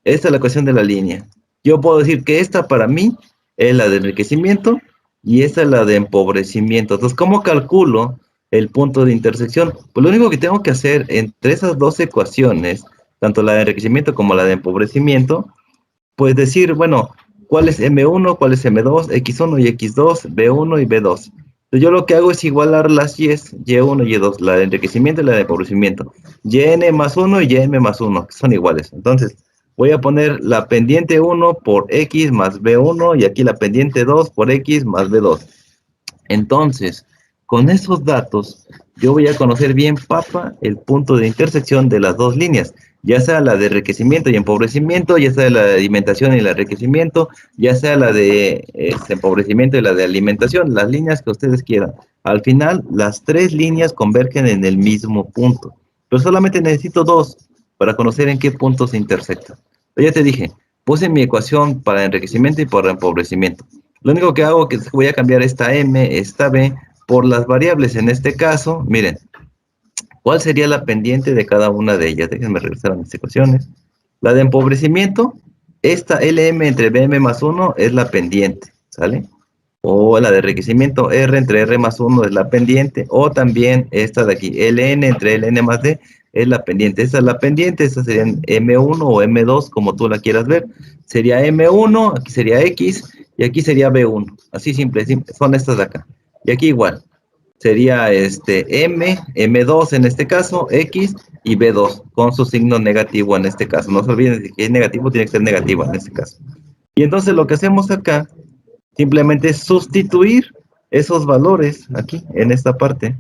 esta es la ecuación de la línea. Yo puedo decir que esta para mí es la de enriquecimiento y esta es la de empobrecimiento. Entonces, ¿cómo calculo el punto de intersección? Pues lo único que tengo que hacer entre esas dos ecuaciones, tanto la de enriquecimiento como la de empobrecimiento, pues decir, bueno, ¿cuál es M1, cuál es M2, X1 y X2, B1 y B2? Entonces yo lo que hago es igualar las Y's, Y1 y Y2, la de enriquecimiento y la de empobrecimiento. YN más 1 y YM más 1, que son iguales. Entonces, voy a poner la pendiente 1 por X más B1 y aquí la pendiente 2 por X más B2. Entonces, con esos datos, yo voy a conocer bien, papa, el punto de intersección de las dos líneas, ya sea la de enriquecimiento y empobrecimiento, ya sea la de alimentación y el enriquecimiento, ya sea la de empobrecimiento y la de alimentación, las líneas que ustedes quieran. Al final, las tres líneas convergen en el mismo punto, pero solamente necesito dos para conocer en qué punto se intersectan. Ya te dije, puse mi ecuación para enriquecimiento y para empobrecimiento. Lo único que hago es que voy a cambiar esta M, esta B, por las variables. En este caso, miren, ¿cuál sería la pendiente de cada una de ellas? Déjenme regresar a mis ecuaciones. La de empobrecimiento, esta LM entre BM más 1 es la pendiente, ¿sale? O la de enriquecimiento, R entre R más 1 es la pendiente, o también esta de aquí, LN entre LN más D es la pendiente. Esta es la pendiente, esta sería M1 o M2, como tú la quieras ver. Sería M1, aquí sería X, y aquí sería B1. Así simple, son estas de acá. Y aquí igual, sería M2 en este caso, X y B2, con su signo negativo en este caso. No se olviden de que es negativo, tiene que ser negativo en este caso. Y entonces lo que hacemos acá simplemente es sustituir esos valores aquí, en esta parte.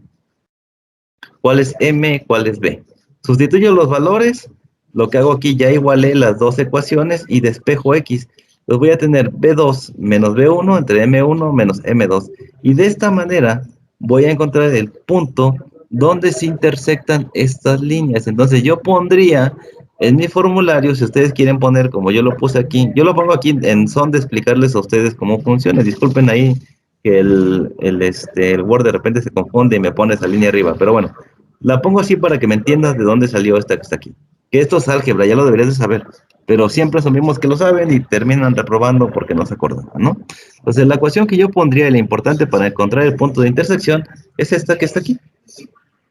¿Cuál es M, cuál es B? Sustituyo los valores, lo que hago aquí, ya igualé las dos ecuaciones y despejo X. Los voy a tener B2 menos B1 entre M1 menos M2. Y de esta manera voy a encontrar el punto donde se intersectan estas líneas. Entonces yo pondría en mi formulario, si ustedes quieren poner como yo lo puse aquí, yo lo pongo aquí en son de explicarles a ustedes cómo funciona. Disculpen ahí que el Word de repente se confunde y me pone esa línea arriba, pero bueno, la pongo así para que me entiendas de dónde salió esta que está aquí. Que esto es álgebra, ya lo deberías de saber, pero siempre asumimos que lo saben y terminan reprobando porque no se acuerdan, ¿no? Entonces la ecuación que yo pondría y la importante para encontrar el punto de intersección es esta que está aquí.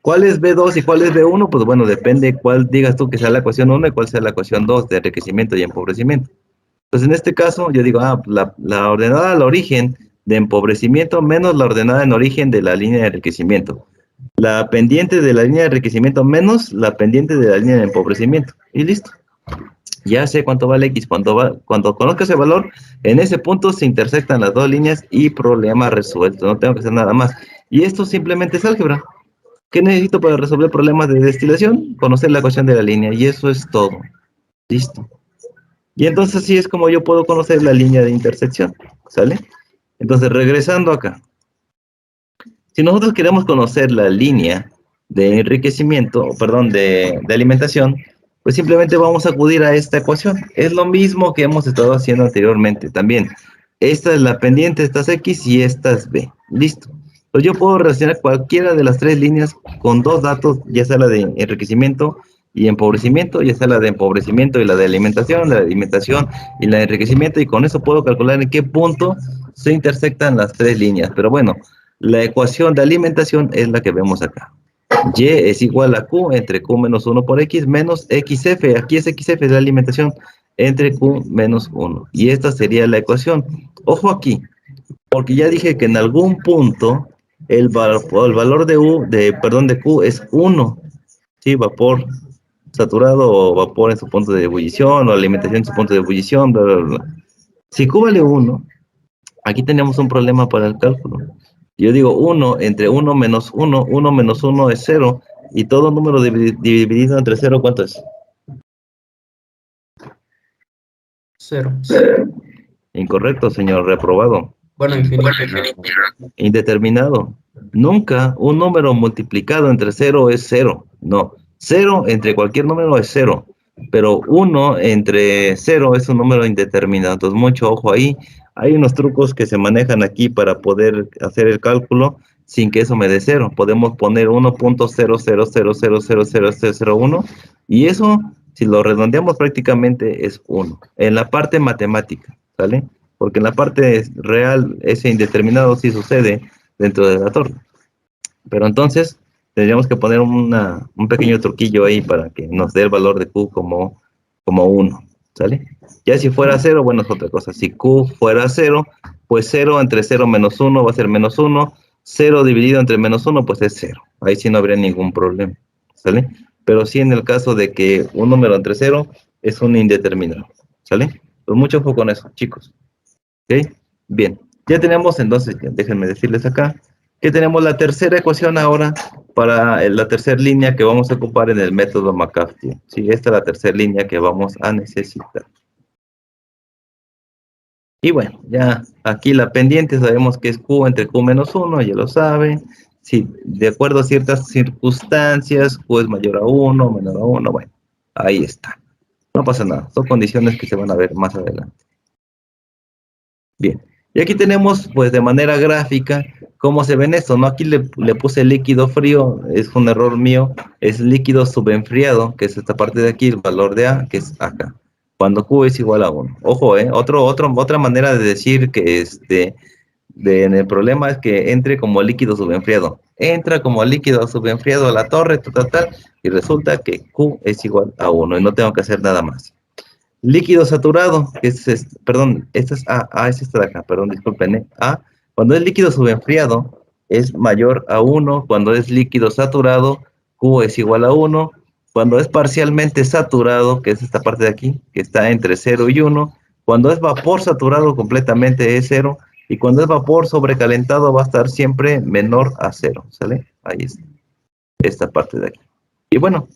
¿Cuál es B2 y cuál es B1? Pues bueno, depende cuál digas tú que sea la ecuación 1 y cuál sea la ecuación 2 de enriquecimiento y empobrecimiento. Entonces en este caso yo digo, la ordenada al origen de empobrecimiento menos la ordenada en origen de la línea de enriquecimiento. La pendiente de la línea de enriquecimiento menos la pendiente de la línea de empobrecimiento. Y listo. Ya sé cuánto vale X. Cuando conozca ese valor, en ese punto se intersectan las dos líneas y problema resuelto. No tengo que hacer nada más. Y esto simplemente es álgebra. ¿Qué necesito para resolver problemas de destilación? Conocer la ecuación de la línea. Y eso es todo. Listo. Y entonces así es como yo puedo conocer la línea de intersección. ¿Sale? Entonces, regresando acá. Si nosotros queremos conocer la línea de enriquecimiento, perdón, de alimentación, pues simplemente vamos a acudir a esta ecuación. Es lo mismo que hemos estado haciendo anteriormente también. Esta es la pendiente, esta es X y esta es B. Listo. Pues yo puedo relacionar cualquiera de las tres líneas con dos datos, ya sea la de enriquecimiento y empobrecimiento, ya sea la de empobrecimiento y la de alimentación y la de enriquecimiento, y con eso puedo calcular en qué punto se intersectan las tres líneas. Pero bueno, la ecuación de alimentación es la que vemos acá. Y es igual a Q entre Q menos 1 por X menos XF. Aquí es XF, es la alimentación, entre Q menos 1. Y esta sería la ecuación. Ojo aquí, porque ya dije que en algún punto el valor de Q es 1. Sí, vapor saturado o vapor en su punto de ebullición o alimentación en su punto de ebullición, bla, bla, bla. Si Q vale 1, aquí tenemos un problema para el cálculo. Yo digo 1 entre 1 menos 1, 1 menos 1 es 0, y todo número dividido entre 0, ¿cuánto es? 0. Incorrecto, señor, reprobado. Bueno, infinito. Indeterminado. Nunca un número multiplicado entre 0 es 0. No, 0 entre cualquier número es 0, pero 1 entre 0 es un número indeterminado. Entonces, mucho ojo ahí. Hay unos trucos que se manejan aquí para poder hacer el cálculo sin que eso me dé 0. Podemos poner 1.000000001 y eso, si lo redondeamos prácticamente, es 1. En la parte matemática, ¿sale? Porque en la parte real ese indeterminado sí sucede dentro de la torre. Pero entonces tendríamos que poner un pequeño truquillo ahí para que nos dé el valor de Q como 1, ¿sale? Ya si fuera 0, bueno, es otra cosa. Si Q fuera 0, pues 0 entre 0 menos 1 va a ser menos 1. 0 dividido entre menos 1, pues es 0. Ahí sí no habría ningún problema, ¿sale? Pero sí en el caso de que un número entre 0 es un indeterminado, ¿sale? Pues mucho ojo con eso, chicos. ¿Ok? Bien, ya tenemos entonces, déjenme decirles acá, que tenemos la tercera ecuación ahora para la tercera línea que vamos a ocupar en el método McCafferty. Sí, esta es la tercera línea que vamos a necesitar. Y bueno, ya aquí la pendiente sabemos que es Q entre Q menos 1, ya lo saben. Si de acuerdo a ciertas circunstancias, Q es mayor a 1, menor a 1, bueno, ahí está. No pasa nada, son condiciones que se van a ver más adelante. Bien, y aquí tenemos pues de manera gráfica cómo se ven esto, ¿no? Aquí le puse líquido frío, es un error mío, es líquido subenfriado, que es esta parte de aquí, el valor de A, que es acá, cuando Q es igual a 1. Ojo, otra manera de decir que en el problema es que entre como líquido subenfriado. Entra como líquido subenfriado a la torre, tal, y resulta que Q es igual a 1, y no tengo que hacer nada más. Líquido saturado, perdón, esta es A, es esta de acá, perdón, disculpen, A, cuando es líquido subenfriado, es mayor a 1, cuando es líquido saturado, Q es igual a 1, cuando es parcialmente saturado, que es esta parte de aquí, que está entre 0 y 1, cuando es vapor saturado completamente es 0, y cuando es vapor sobrecalentado va a estar siempre menor a 0, ¿sale? Ahí está, esta parte de aquí. Y bueno,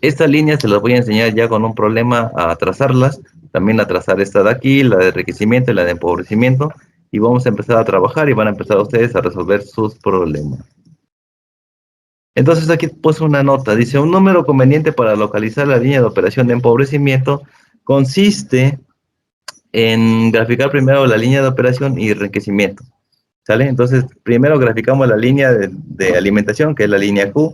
esta línea se las voy a enseñar ya con un problema a trazarlas, también a trazar esta de aquí, la de enriquecimiento y la de empobrecimiento, y vamos a empezar a trabajar y van a empezar ustedes a resolver sus problemas. Entonces aquí puse una nota, dice, un número conveniente para localizar la línea de operación de empobrecimiento consiste en graficar primero la línea de operación y enriquecimiento, ¿sale? Entonces primero graficamos la línea de alimentación, que es la línea Q,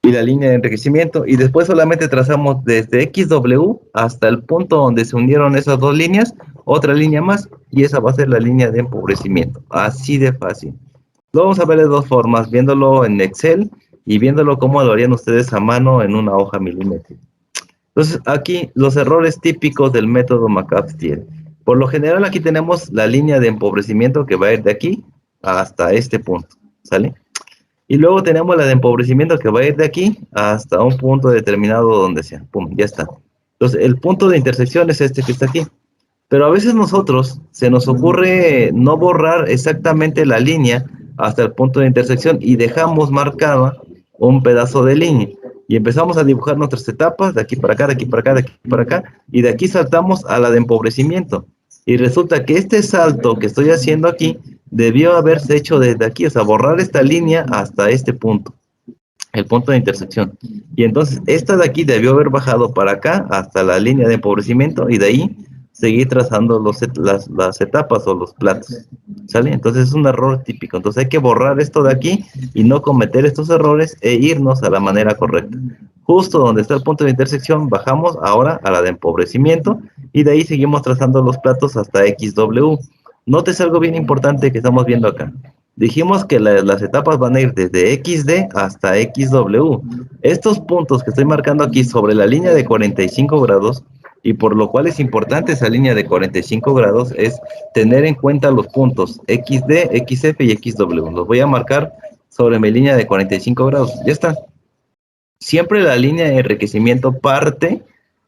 y la línea de enriquecimiento, y después solamente trazamos desde XW hasta el punto donde se unieron esas dos líneas, otra línea más, y esa va a ser la línea de empobrecimiento. Así de fácil. Lo vamos a ver de dos formas, viéndolo en Excel y viéndolo cómo lo harían ustedes a mano en una hoja milimétrica. Entonces, aquí los errores típicos del método McCafferty. Por lo general, aquí tenemos la línea de empobrecimiento que va a ir de aquí hasta este punto, ¿sale? Y luego tenemos la de empobrecimiento que va a ir de aquí hasta un punto determinado donde sea. Pum, ya está. Entonces, el punto de intersección es este que está aquí. Pero a veces nosotros se nos ocurre no borrar exactamente la línea hasta el punto de intersección y dejamos marcada un pedazo de línea. Y empezamos a dibujar nuestras etapas de aquí para acá, de aquí para acá, de aquí para acá. Y de aquí saltamos a la de empobrecimiento. Y resulta que este salto que estoy haciendo aquí debió haberse hecho desde aquí, o sea, borrar esta línea hasta este punto. el punto de intersección. Y entonces esta de aquí debió haber bajado para acá hasta la línea de empobrecimiento y de ahí seguir trazando las etapas o los platos. ¿Sale? Entonces es un error típico. Entonces hay que borrar esto de aquí y no cometer estos errores e irnos a la manera correcta. Justo donde está el punto de intersección, bajamos ahora a la de empobrecimiento y de ahí seguimos trazando los platos hasta XW. Nótese algo bien importante que estamos viendo acá. Dijimos que las etapas van a ir desde XD hasta XW. Estos puntos que estoy marcando aquí sobre la línea de 45 grados, y por lo cual es importante esa línea de 45 grados, es tener en cuenta los puntos XD, XF y XW. Los voy a marcar sobre mi línea de 45 grados. Ya está. Siempre la línea de enriquecimiento parte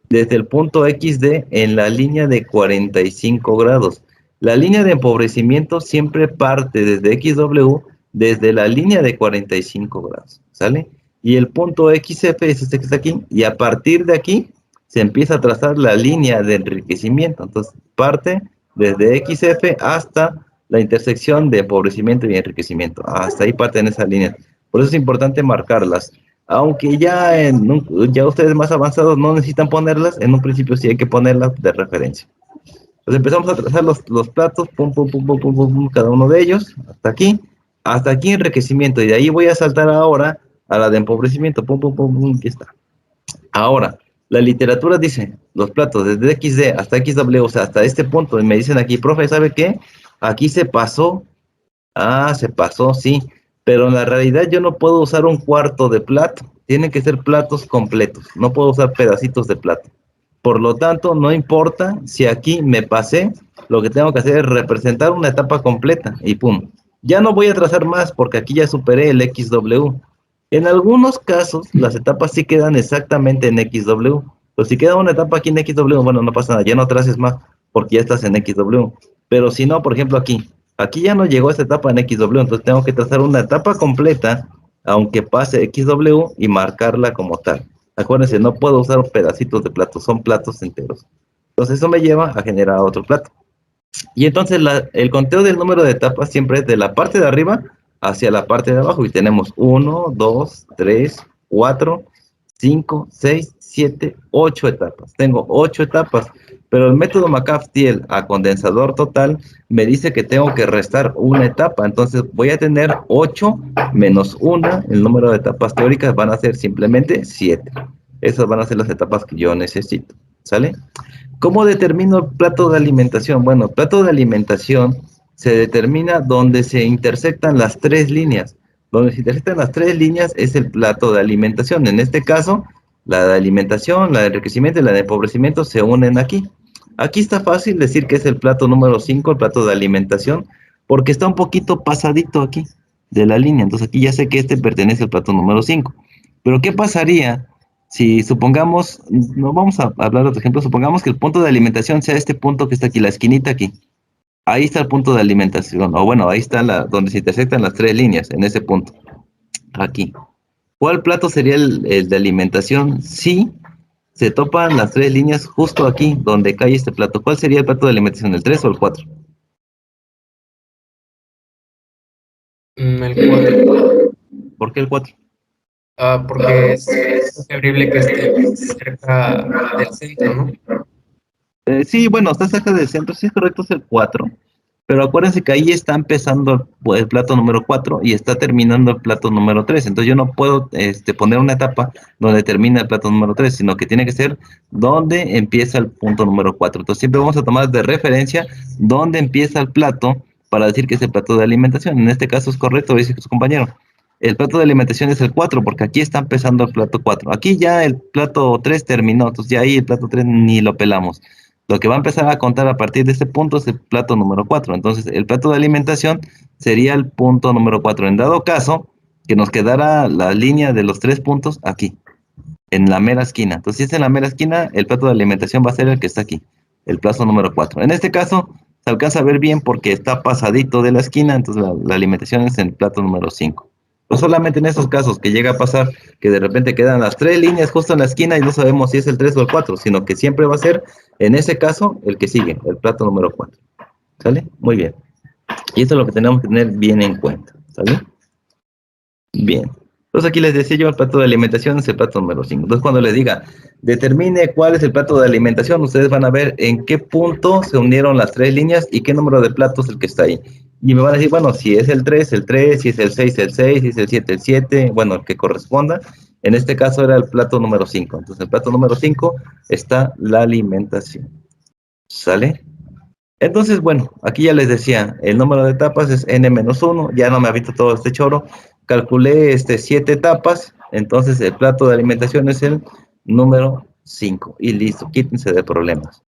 desde el punto XD en la línea de 45 grados. La línea de empobrecimiento siempre parte desde XW desde la línea de 45 grados, ¿sale? Y el punto XF es este que está aquí, y a partir de aquí se empieza a trazar la línea de enriquecimiento. Entonces parte desde XF hasta la intersección de empobrecimiento y enriquecimiento. Hasta ahí parte en esa línea. Por eso es importante marcarlas. Aunque ya, ya ustedes más avanzados no necesitan ponerlas, en un principio sí hay que ponerlas de referencia. Entonces empezamos a trazar los platos, pum, pum, pum, pum, pum, pum, pum, cada uno de ellos, hasta aquí enriquecimiento, y de ahí voy a saltar ahora a la de empobrecimiento, pum, pum, pum, pum, aquí está. Ahora, la literatura dice, los platos desde XD hasta XW, o sea, hasta este punto, y me dicen aquí, profe, ¿sabe qué? Aquí se pasó. Ah, se pasó, sí, pero en la realidad yo no puedo usar un cuarto de plato, tienen que ser platos completos, no puedo usar pedacitos de plato. Por lo tanto, no importa si aquí me pasé, lo que tengo que hacer es representar una etapa completa y pum. Ya no voy a trazar más porque aquí ya superé el XW. En algunos casos, las etapas sí quedan exactamente en XW. Pero si queda una etapa aquí en XW, bueno, no pasa nada, ya no traces más porque ya estás en XW. Pero si no, por ejemplo, aquí ya no llegó esta etapa en XW, entonces tengo que trazar una etapa completa, aunque pase XW y marcarla como tal. Acuérdense, no puedo usar pedacitos de plato, son platos enteros. Entonces eso me lleva a generar otro plato. Y entonces el conteo del número de etapas siempre es de la parte de arriba hacia la parte de abajo. Y tenemos 1, 2, 3, 4, 5, 6, 7, 8 etapas. Tengo 8 etapas. Pero el método McCaff-Thiel a condensador total me dice que tengo que restar una etapa. Entonces voy a tener 8 menos 1. El número de etapas teóricas van a ser simplemente 7. Esas van a ser las etapas que yo necesito. ¿Sale? ¿Cómo determino el plato de alimentación? Bueno, el plato de alimentación se determina donde se intersectan las tres líneas. Donde se intersectan las tres líneas es el plato de alimentación. En este caso, la de alimentación, la de enriquecimiento y la de empobrecimiento se unen aquí. Aquí está fácil decir que es el plato número 5, el plato de alimentación, porque está un poquito pasadito aquí de la línea. Entonces aquí ya sé que este pertenece al plato número 5. Pero ¿qué pasaría si supongamos, no vamos a hablar de otro ejemplo, supongamos que el punto de alimentación sea este punto que está aquí, la esquinita aquí? Ahí está el punto de alimentación, o bueno, ahí está donde se intersectan las tres líneas, en ese punto, aquí. ¿Cuál plato sería el de alimentación si se topan las tres líneas justo aquí, donde cae este plato? ¿Cuál sería el plato de alimentación, el 3 o el 4? El 4. ¿Por qué el 4? Porque es preferible que esté cerca del centro, ¿no? Sí, bueno, está cerca del centro, sí es correcto, es el 4. Pero acuérdense que ahí está empezando el plato número 4 y está terminando el plato número 3. Entonces yo no puedo poner una etapa donde termina el plato número 3, sino que tiene que ser donde empieza el punto número 4. Entonces siempre vamos a tomar de referencia donde empieza el plato para decir que es el plato de alimentación. En este caso es correcto, dice su compañero. El plato de alimentación es el 4 porque aquí está empezando el plato 4. Aquí ya el plato 3 terminó, entonces ya ahí el plato 3 ni lo pelamos. Lo que va a empezar a contar a partir de este punto es el plato número 4. Entonces, el plato de alimentación sería el punto número 4. En dado caso, que nos quedara la línea de los 3 puntos aquí, en la mera esquina. Entonces, si es en la mera esquina, el plato de alimentación va a ser el que está aquí, el plato número 4. En este caso, se alcanza a ver bien porque está pasadito de la esquina, entonces la alimentación es en el plato número 5. No solamente en esos casos que llega a pasar que de repente quedan las 3 líneas justo en la esquina y no sabemos si es el 3 o el 4, sino que siempre va a ser, en ese caso, el que sigue, el plato número 4. ¿Sale? Muy bien. Y eso es lo que tenemos que tener bien en cuenta. ¿Sale? Bien. Entonces aquí les decía yo, el plato de alimentación es el plato número 5. Entonces cuando les diga, determine cuál es el plato de alimentación, ustedes van a ver en qué punto se unieron las 3 líneas y qué número de platos es el que está ahí. Y me van a decir, bueno, si es el 3, el 3, si es el 6, el 6, si es el 7, el 7, bueno, el que corresponda. En este caso era el plato número 5. Entonces el plato número 5 está la alimentación. ¿Sale? Entonces, bueno, aquí ya les decía, el número de etapas es n-1, ya no me habito todo este choro, calculé 7 etapas, entonces el plato de alimentación es el número 5, y listo, quítense de problemas.